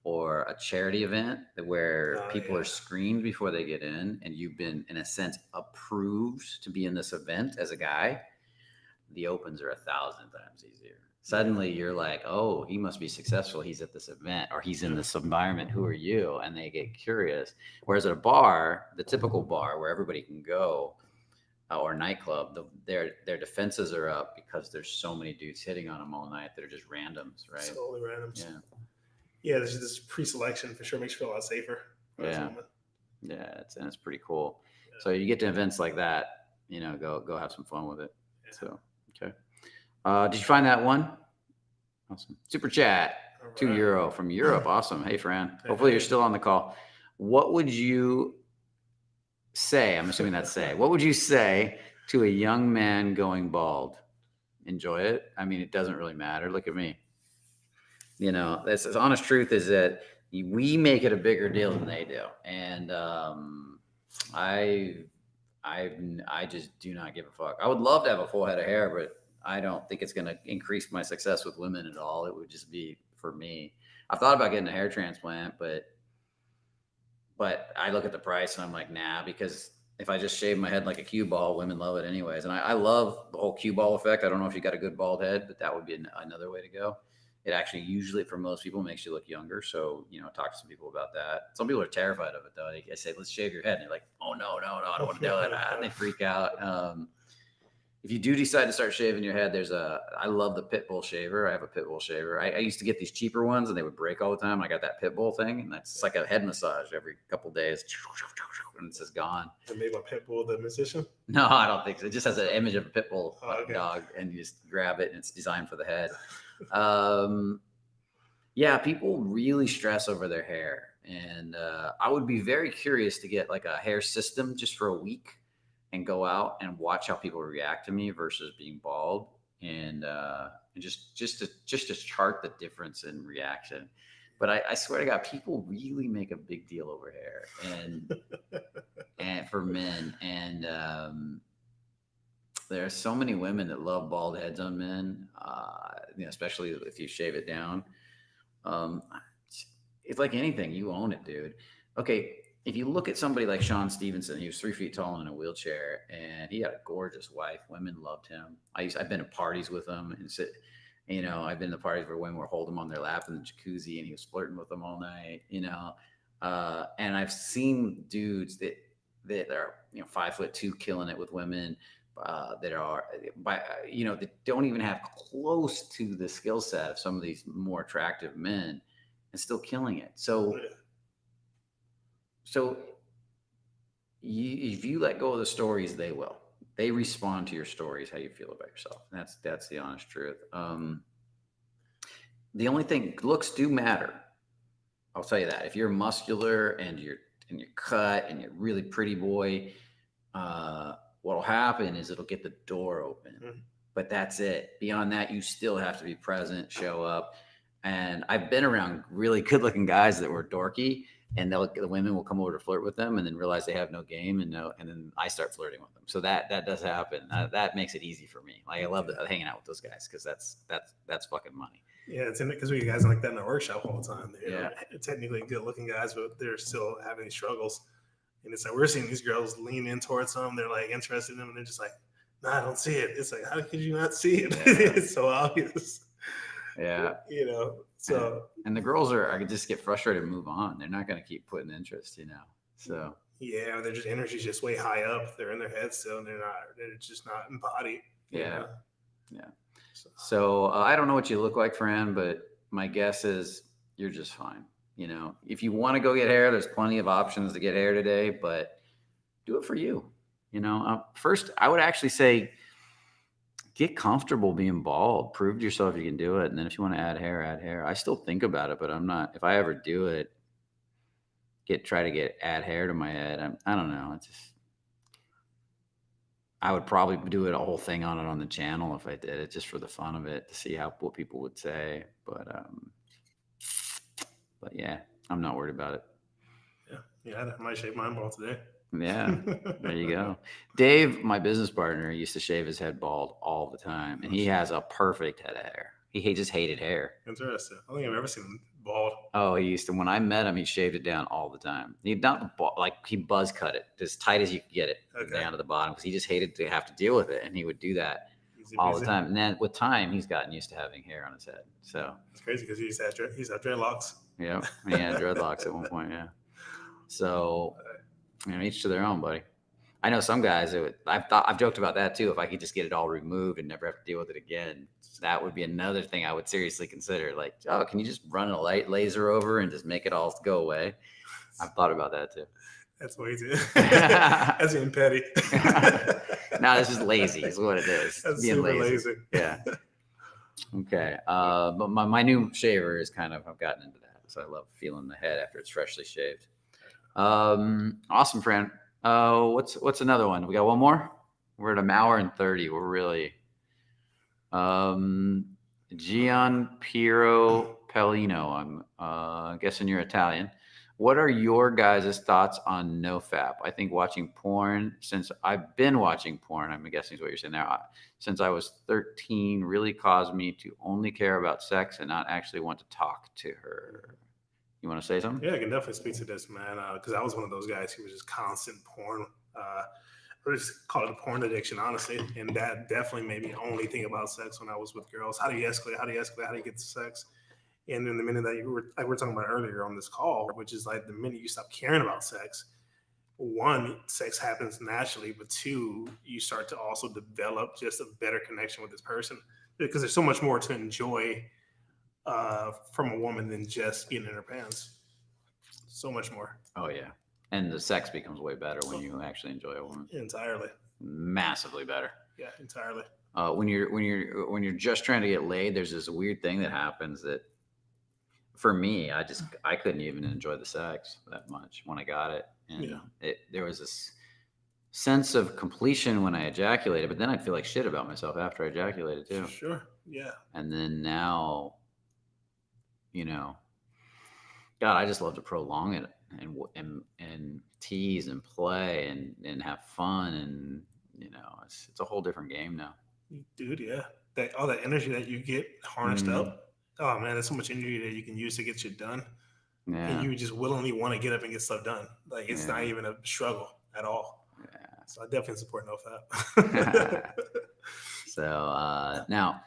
or a charity event where people are screened before they get in, and you've been, in a sense, approved to be in this event as a guy, the opens are 1,000 times easier. Suddenly you're like, oh, he must be successful. He's at this event, or he's in this environment. Who are you? And they get curious. Whereas at a bar, the typical bar where everybody can go, or nightclub, their defenses are up because there's so many dudes hitting on them all night that are just randoms, right? Totally randoms. Yeah. Yeah, there's this pre-selection for sure makes you feel a lot safer. Yeah. Yeah, it's pretty cool. Yeah. So you get to events like that, go have some fun with it. Yeah. So, okay. Did you find that one? Awesome. Super chat, right. €2 from Europe. Awesome. Hey, Fran. Hopefully you're still on the call. What would you say? I'm assuming that's say. What would you say to a young man going bald? Enjoy it. I mean, it doesn't really matter. Look at me. This is honest truth is that we make it a bigger deal than they do. And I just do not give a fuck. I would love to have a full head of hair, but I don't think it's going to increase my success with women at all. It would just be for me. I've thought about getting a hair transplant, but I look at the price and I'm like, nah, because if I just shave my head like a cue ball, women love it anyways. And I love the whole cue ball effect. I don't know if you got a good bald head, but that would be another way to go. It actually usually for most people makes you look younger. So, talk to some people about that. Some people are terrified of it though. I say, let's shave your head. And they're like, oh no, I don't want to do it. And they freak out. If you do decide to start shaving your head, I love the Pitbull shaver. I have a Pitbull shaver. I used to get these cheaper ones and they would break all the time. I got that Pitbull thing and it's like a head massage every couple of days. And it's just gone. Is it made by Pitbull, the musician? No, I don't think so. It just has an image of a Pitbull dog and you just grab it and it's designed for the head. Yeah, people really stress over their hair. And I would be very curious to get like a hair system just for a week and go out and watch how people react to me versus being bald and just to chart the difference in reaction. But I swear to God, people really make a big deal over hair and for men. And there are so many women that love bald heads on men, especially if you shave it down. It's like anything, you own it, dude. Okay. If you look at somebody like Sean Stevenson, he was 3 feet tall in a wheelchair and he had a gorgeous wife. Women loved him. I've been to parties with him and I've been to parties where women were holding him on their lap in the jacuzzi and he was flirting with them all night, and I've seen dudes that are, 5'2", killing it with women, that are that don't even have close to the skill set of some of these more attractive men and still killing it. So if you let go of the stories, they will. They respond to your stories, how you feel about yourself. And that's the honest truth. The only thing, looks do matter. I'll tell you that. If you're muscular and you're cut and you're really pretty boy, what'll happen is it'll get the door open. Mm-hmm. But that's it. Beyond that, you still have to be present, show up. And I've been around really good-looking guys that were dorky. And the women will come over to flirt with them and then realize they have no game and then I start flirting with them. So that does happen. That makes it easy for me. Like I love hanging out with those guys because that's fucking money. Yeah, it's in it because we guys like that in the workshop all the time. They're technically good looking guys, but they're still having struggles. And it's like we're seeing these girls lean in towards them. They're like interested in them and they're just like, no, I don't see it. It's like, how could you not see it? Yeah. It's so obvious. Yeah. So and the girls I could just get frustrated and move on. They're not going to keep putting interest, So yeah, their energy's just way high up. They're in their head still, and they're just not embodied. Yeah. So I don't know what you look like, Fran, but my guess is you're just fine. If you want to go get hair, there's plenty of options to get hair today, but do it for you. First, I would actually say, get comfortable being bald. Prove to yourself you can do it. And then if you want to add hair. I still think about it, but I'm not. If I ever do it, try to add hair to my head. I don't know. I would probably do a whole thing on it on the channel if I did it, just for the fun of it, to see what people would say. But yeah, I'm not worried about it. Yeah, I might shave mine bald today. Yeah, there you go. Dave, my business partner, used to shave his head bald all the time, and he has a perfect head of hair. He just hated hair. Interesting. I don't think I've ever seen him bald. Oh, he used to. When I met him, he shaved it down all the time. He buzz cut it as tight as you could get it down to the bottom because he just hated to have to deal with it, and he would do that all the time. And then with time, he's gotten used to having hair on his head. So it's crazy because he's had dreadlocks. Yeah, he had dreadlocks at one point. Yeah. So. Each to their own, buddy. I know some guys, I've joked about that too. If I could just get it all removed and never have to deal with it again, that would be another thing I would seriously consider. Like, oh, can you just run a light laser over and just make it all go away? I've thought about that too. That's way too. That's being petty. No, this is lazy. Is what it is. That's being super lazy. lazy. Yeah. Okay. But my new shaver is I've gotten into that. So I love feeling the head after it's freshly shaved. Awesome, friend. What's another one? We got one more. We're at an hour and 30. We're really Gian Piero Pellino. I'm guessing you're Italian. What are your guys' thoughts on Nofap? I think watching porn, since I've been watching porn, I'm guessing is what you're saying there, since I was 13, really caused me to only care about sex and not actually want to talk to her. You want to say something? Yeah, I can definitely speak to this, man, because I was one of those guys who was just constant porn. Or just call it a porn addiction, honestly. And that definitely made me only think about sex when I was with girls. How do you escalate? How do you escalate? How do you get to sex? And then the minute that you were, like we were talking about earlier on this call, which is like the minute you stop caring about sex, one, sex happens naturally, but two, you start to also develop just a better connection with this person because there's so much more to enjoy from a woman than just being in her pants. So much more. Oh yeah, and the sex becomes way better when you actually enjoy a woman. Entirely. Massively better. Yeah, entirely. When you're just trying to get laid, there's this weird thing that happens that, for me, I couldn't even enjoy the sex that much when I got it, and there was this sense of completion when I ejaculated, but then I'd feel like shit about myself after I ejaculated too. Sure. Yeah. And then now, God, I just love to prolong it and tease and play and have fun, and it's a whole different game now. Dude, yeah. All that energy that you get harnessed up. Oh man, there's so much energy that you can use to get shit done. Yeah. And you just willingly want to get up and get stuff done. Like it's not even a struggle at all. Yeah. So I definitely support Nofap. So now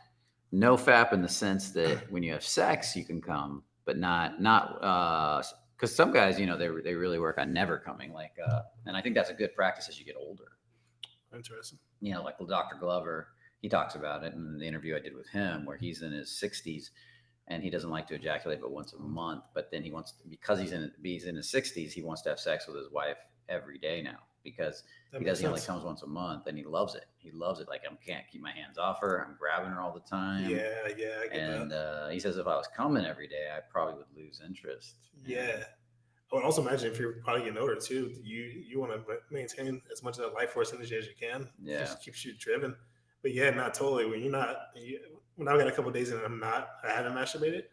Nofap in the sense that when you have sex, you can come, but not because some guys, they really work on never coming. Like, and I think that's a good practice as you get older. Interesting. Like Dr. Glover, he talks about it in the interview I did with him, where he's in his 60s and he doesn't like to ejaculate but once a month. But then he wants to, because he's in his 60s, he wants to have sex with his wife every day now because he only comes once a month, and he loves it. He loves it. Like, I can't keep my hands off her. I'm grabbing her all the time. Yeah, I get that. He says if I was coming every day, I probably would lose interest. Yeah. I would also imagine if you're probably getting older too, you want to maintain as much of that life force energy as you can. Yeah. Just keeps you driven. But yeah, not totally. When I've got a couple of days and I haven't masturbated,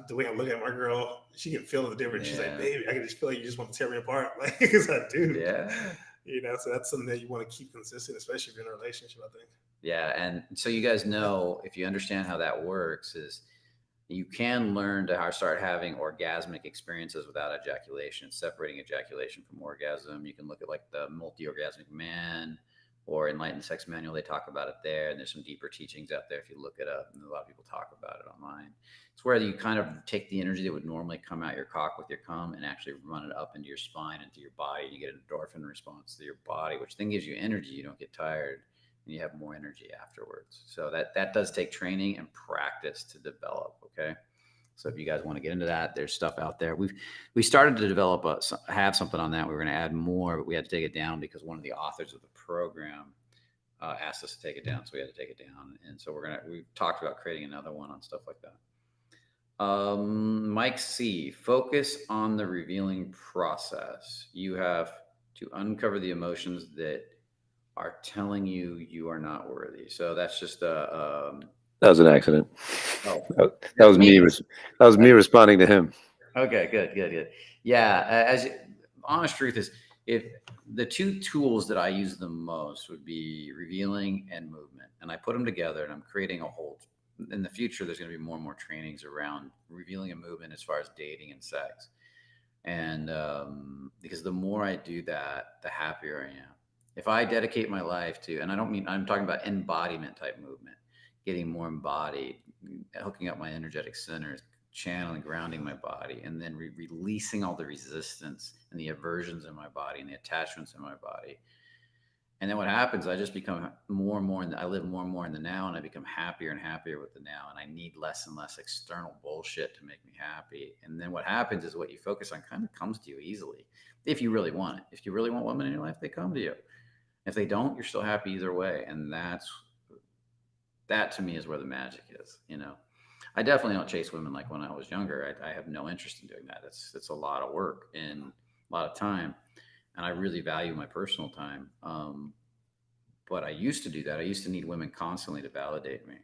the way I look at my girl, she can feel the difference. Yeah. She's like, baby, I can just feel like you just want to tear me apart. Like, because I do. Yeah. So that's something that you want to keep consistent, especially if you're in a relationship, I think. Yeah. And so you guys know, if you understand how that works, is you can learn to start having orgasmic experiences without ejaculation, separating ejaculation from orgasm. You can look at like the Multi-Orgasmic Man or Enlightened Sex Manual. They talk about it there. And there's some deeper teachings out there if you look it up. And a lot of people talk about it online. It's where you kind of take the energy that would normally come out your cock with your cum and actually run it up into your spine, into your body. You get an endorphin response to your body, which then gives you energy. You don't get tired, and you have more energy afterwards. So that does take training and practice to develop. Okay. So if you guys want to get into that, there's stuff out there. We started to develop have something on that. We were going to add more, but we had to take it down because one of the authors of the program asked us to take it down. So we had to take it down. And so we've talked about creating another one on stuff like that. Mike C, focus on the revealing process. You have to uncover the emotions that are telling you are not worthy. So that's just that was an accident. Oh, that was me. That was me responding to him. Okay, good. Yeah, honest truth is, if the two tools that I use the most would be revealing and movement, and I put them together, and I'm creating a whole. In the future, there's going to be more and more trainings around revealing and movement as far as dating and sex, and because the more I do that, the happier I am. If I dedicate my life to, and I'm talking about embodiment type movement, getting more embodied, hooking up my energetic centers, channeling, grounding my body, and then releasing all the resistance and the aversions in my body and the attachments in my body. And then what happens, I just become more and more, I live more and more in the now, and I become happier and happier with the now. And I need less and less external bullshit to make me happy. And then what happens is what you focus on kind of comes to you easily. If you really want it. If you really want women in your life, they come to you. If they don't, you're still happy either way. And that to me is where the magic is, you know. I definitely don't chase women like when I was younger. I have no interest in doing that. It's a lot of work and a lot of time. And I really value my personal time. But I used to do that. I used to need women constantly to validate me.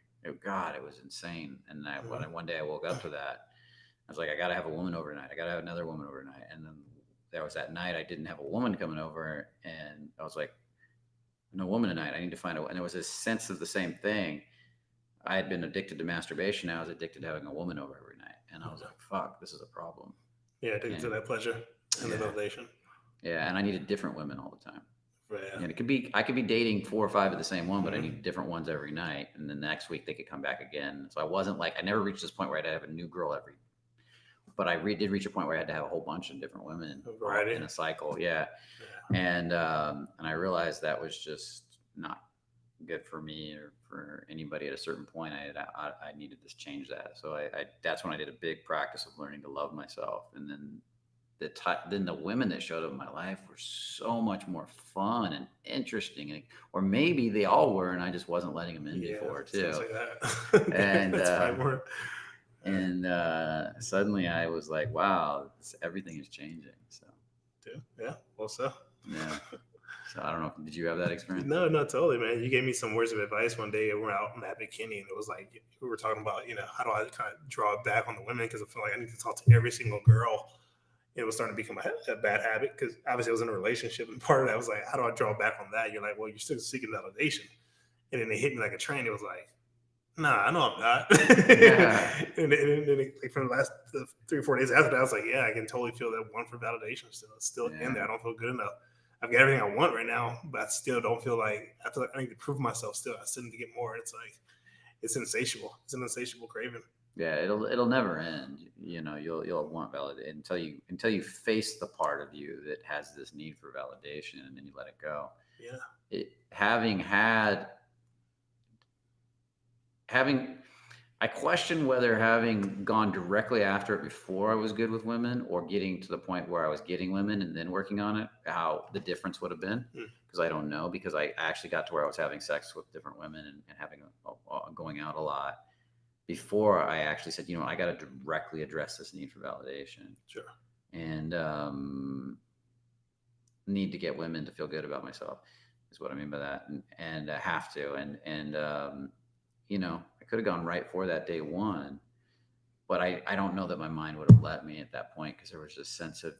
God, it was insane. And one day I woke up to that. I was like, I got to have a woman overnight. I got to have another woman overnight. And then there was that night I didn't have a woman coming over. And I was like, no woman tonight. I need to find and there was this sense of the same thing. I had been addicted to masturbation. I was addicted to having a woman over every night. And I was like, fuck, this is a problem. Yeah, addicted to that pleasure and the validation. Yeah, and I needed different women all the time. Yeah. And I could be dating 4 or 5 of the same one, but I need different ones every night. And then the next week they could come back again. So I never reached this point where I had to have a new girl but I did reach a point where I had to have a whole bunch of different women in a cycle. Yeah. And I realized that was just not good for me or for anybody at a certain point. I needed to change that. So that's when I did a big practice of learning to love myself. And then the women that showed up in my life were so much more fun and interesting, or maybe they all were, and I just wasn't letting them in before too. Like that. And that's probably more. And suddenly I was like, wow, everything is changing. So yeah, well, so yeah. So I don't know. Did you have that experience? No, totally, man. You gave me some words of advice one day. We were out in that bikini, and it was like we were talking about, how do I kind of draw it back on the women, because I feel like I need to talk to every single girl. It was starting to become a bad habit, because obviously I was in a relationship, and part of that was like, how do I draw back on that? You're like, well, you're still seeking validation, and then it hit me like a train. It was like, nah, I know I'm not. Yeah. and then like from the last 3 or 4 days after that, I was like, yeah, I can totally feel that one for validation still in there. I don't feel good enough. I've got everything I want right now, but I still don't feel like I need to prove myself still. I still need to get more. It's like, it's insatiable. It's an insatiable craving. Yeah, it'll never end. You'll want validation until you face the part of you that has this need for validation, and then you let it go. Yeah. I question whether having gone directly after it before I was good with women, or getting to the point where I was getting women and then working on it, how the difference would have been. Because I don't know, because I actually got to where I was having sex with different women and having going out a lot before I actually said, I got to directly address this need for validation. Sure. And need to get women to feel good about myself is what I mean by that. And I have to. And I could have gone right for that day one, but I don't know that my mind would have let me at that point, because there was this sense of,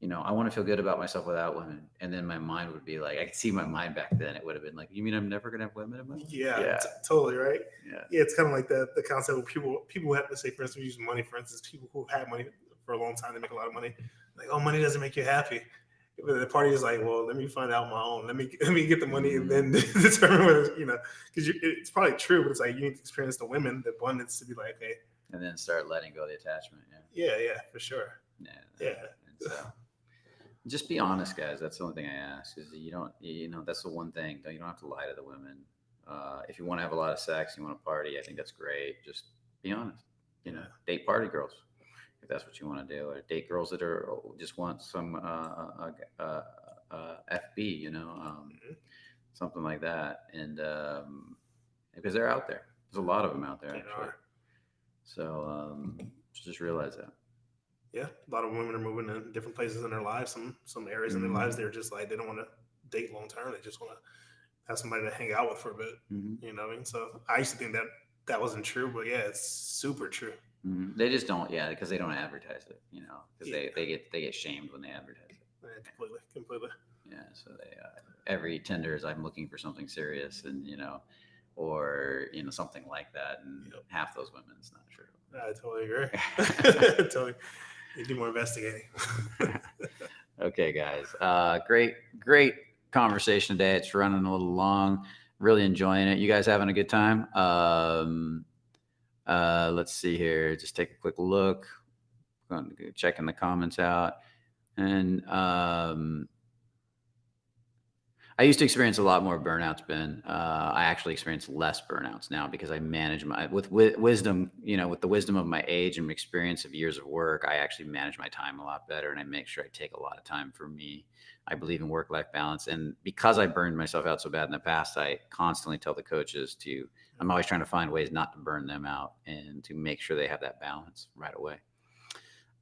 I want to feel good about myself without women. And then my mind would be like, I could see my mind back then. It would have been like, you mean I'm never going to have women in my life? Yeah. Totally right. Yeah. It's kind of like the concept of people who have to say, for instance, use money, for instance, people who have money for a long time, they make a lot of money. Like, oh, money doesn't make you happy. But the party is like, well, let me find out my own. Let me get the money and then determine whether, because it's probably true, but it's like you need to experience the women, the abundance, to be like, okay. And then start letting go of the attachment. Yeah, for sure. Yeah. And so just be honest, guys. That's the only thing I ask, is that's the one thing. You don't have to lie to the women. If you want to have a lot of sex, you want to party, I think that's great. Just be honest. Date party girls, if that's what you want to do, or date girls that are just want some FB, something like that. And because they're out there, there's a lot of them out there actually. So just realize that. Yeah, a lot of women are moving in different places in their lives. Some areas in their lives, they're just like, they don't want to date long term. They just want to have somebody to hang out with for a bit. You know what I mean? So I used to think that wasn't true, but yeah, it's super true. They just don't, because they don't advertise it, because they get shamed when they advertise it. Yeah, completely. Yeah, so they every Tinder is, I'm looking for something serious, and or something like that, and half those women, it's not true. I totally agree. Totally. You do more investigating. Okay, guys. Great conversation today. It's running a little long. Really enjoying it. You guys having a good time? Let's see here. Just take a quick look. Going to checking the comments out. And I I used to experience a lot more burnouts, Ben. I actually experience less burnouts now because I manage with wisdom, with the wisdom of my age and experience of years of work, I actually manage my time a lot better, and I make sure I take a lot of time for me. I believe in work-life balance. And because I burned myself out so bad in the past, I constantly tell the coaches I'm always trying to find ways not to burn them out and to make sure they have that balance right away.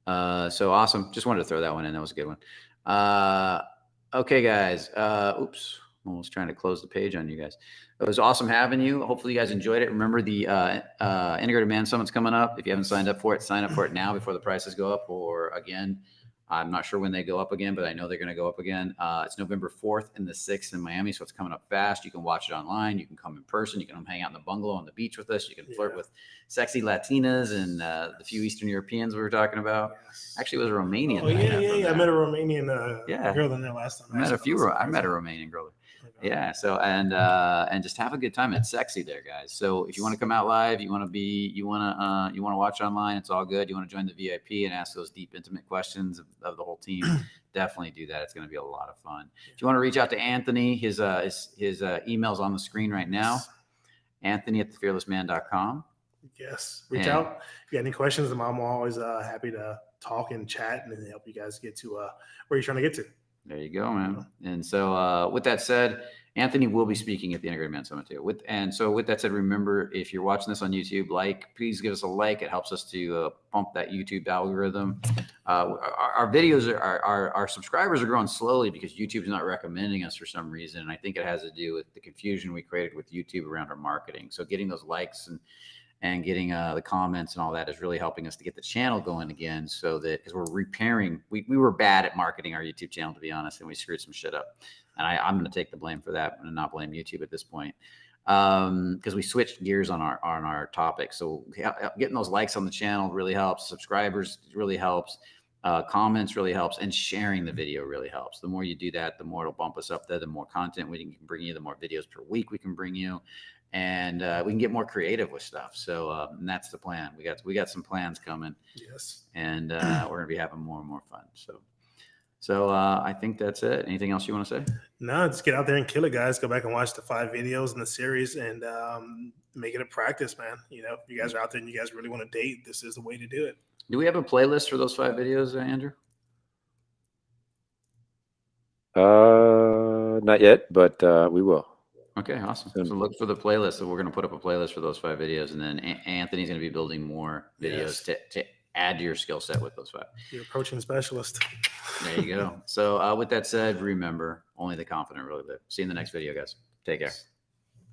So awesome. Just wanted to throw that one in. That was a good one. Okay, guys. Oops. Almost trying to close the page on you guys. It was awesome having you. Hopefully you guys enjoyed it. Remember the Integrated Man Summit's coming up. If you haven't signed up for it, sign up for it now before the prices go up. Or again, I'm not sure when they go up again, but I know they're going to go up again. It's November 4th and the 6th in Miami, so it's coming up fast. You can watch it online. You can come in person. You can hang out in the bungalow on the beach with us. You can flirt with sexy Latinas and the few Eastern Europeans we were talking about. Yes. Actually, it was a Romanian. Oh, yeah. I met a Romanian girl in there last time. I met a Romanian girl. Yeah. So and just have a good time. It's sexy there, guys. So if you want to come out live, you want to watch online, it's all good. You want to join the VIP and ask those deep, intimate questions of the whole team, definitely do that. It's going to be a lot of fun. If you want to reach out to Anthony, his email's on the screen right now. Anthony@thefearlessman.com. Yes. Reach out. If you got any questions, I'm always happy to talk and chat and help you guys get to where you're trying to get to. There you go, man. And so with that said, Anthony will be speaking at the Integrated Man Summit too. With that said, remember, if you're watching this on YouTube, please give us a like. It helps us to pump that YouTube algorithm. Our videos our subscribers are growing slowly because YouTube's not recommending us for some reason. And I think it has to do with the confusion we created with YouTube around our marketing. So getting those likes and getting the comments and all that is really helping us to get the channel going again, so that because we're repairing, we were bad at marketing our YouTube channel, to be honest, and we screwed some shit up. And I'm going to take the blame for that and not blame YouTube at this point, because we switched gears on our topic. So getting those likes on the channel really helps. Subscribers really helps. Comments really helps, and sharing the video really helps. The more you do that, the more it'll bump us up there. The more content we can bring you, the more videos per week we can bring you. And we can get more creative with stuff. So and that's the plan. We got some plans coming. Yes. And we're gonna be having more and more fun. So I think that's it. Anything else you want to say? No, just get out there and kill it, guys. Go back and watch the 5 videos in the series and make it a practice, man. If you guys are out there and you guys really want to date, this is the way to do it. Do we have a playlist for those 5 videos, Andrew? Not yet, but we will. Okay, awesome. So look for the playlist. So we're going to put up a playlist for those 5 videos, and then Anthony's going to be building more videos to add to your skill set with those 5. You're approaching specialist. There you go. So with that said, remember, only the confident really live. See you in the next video, guys. Take care.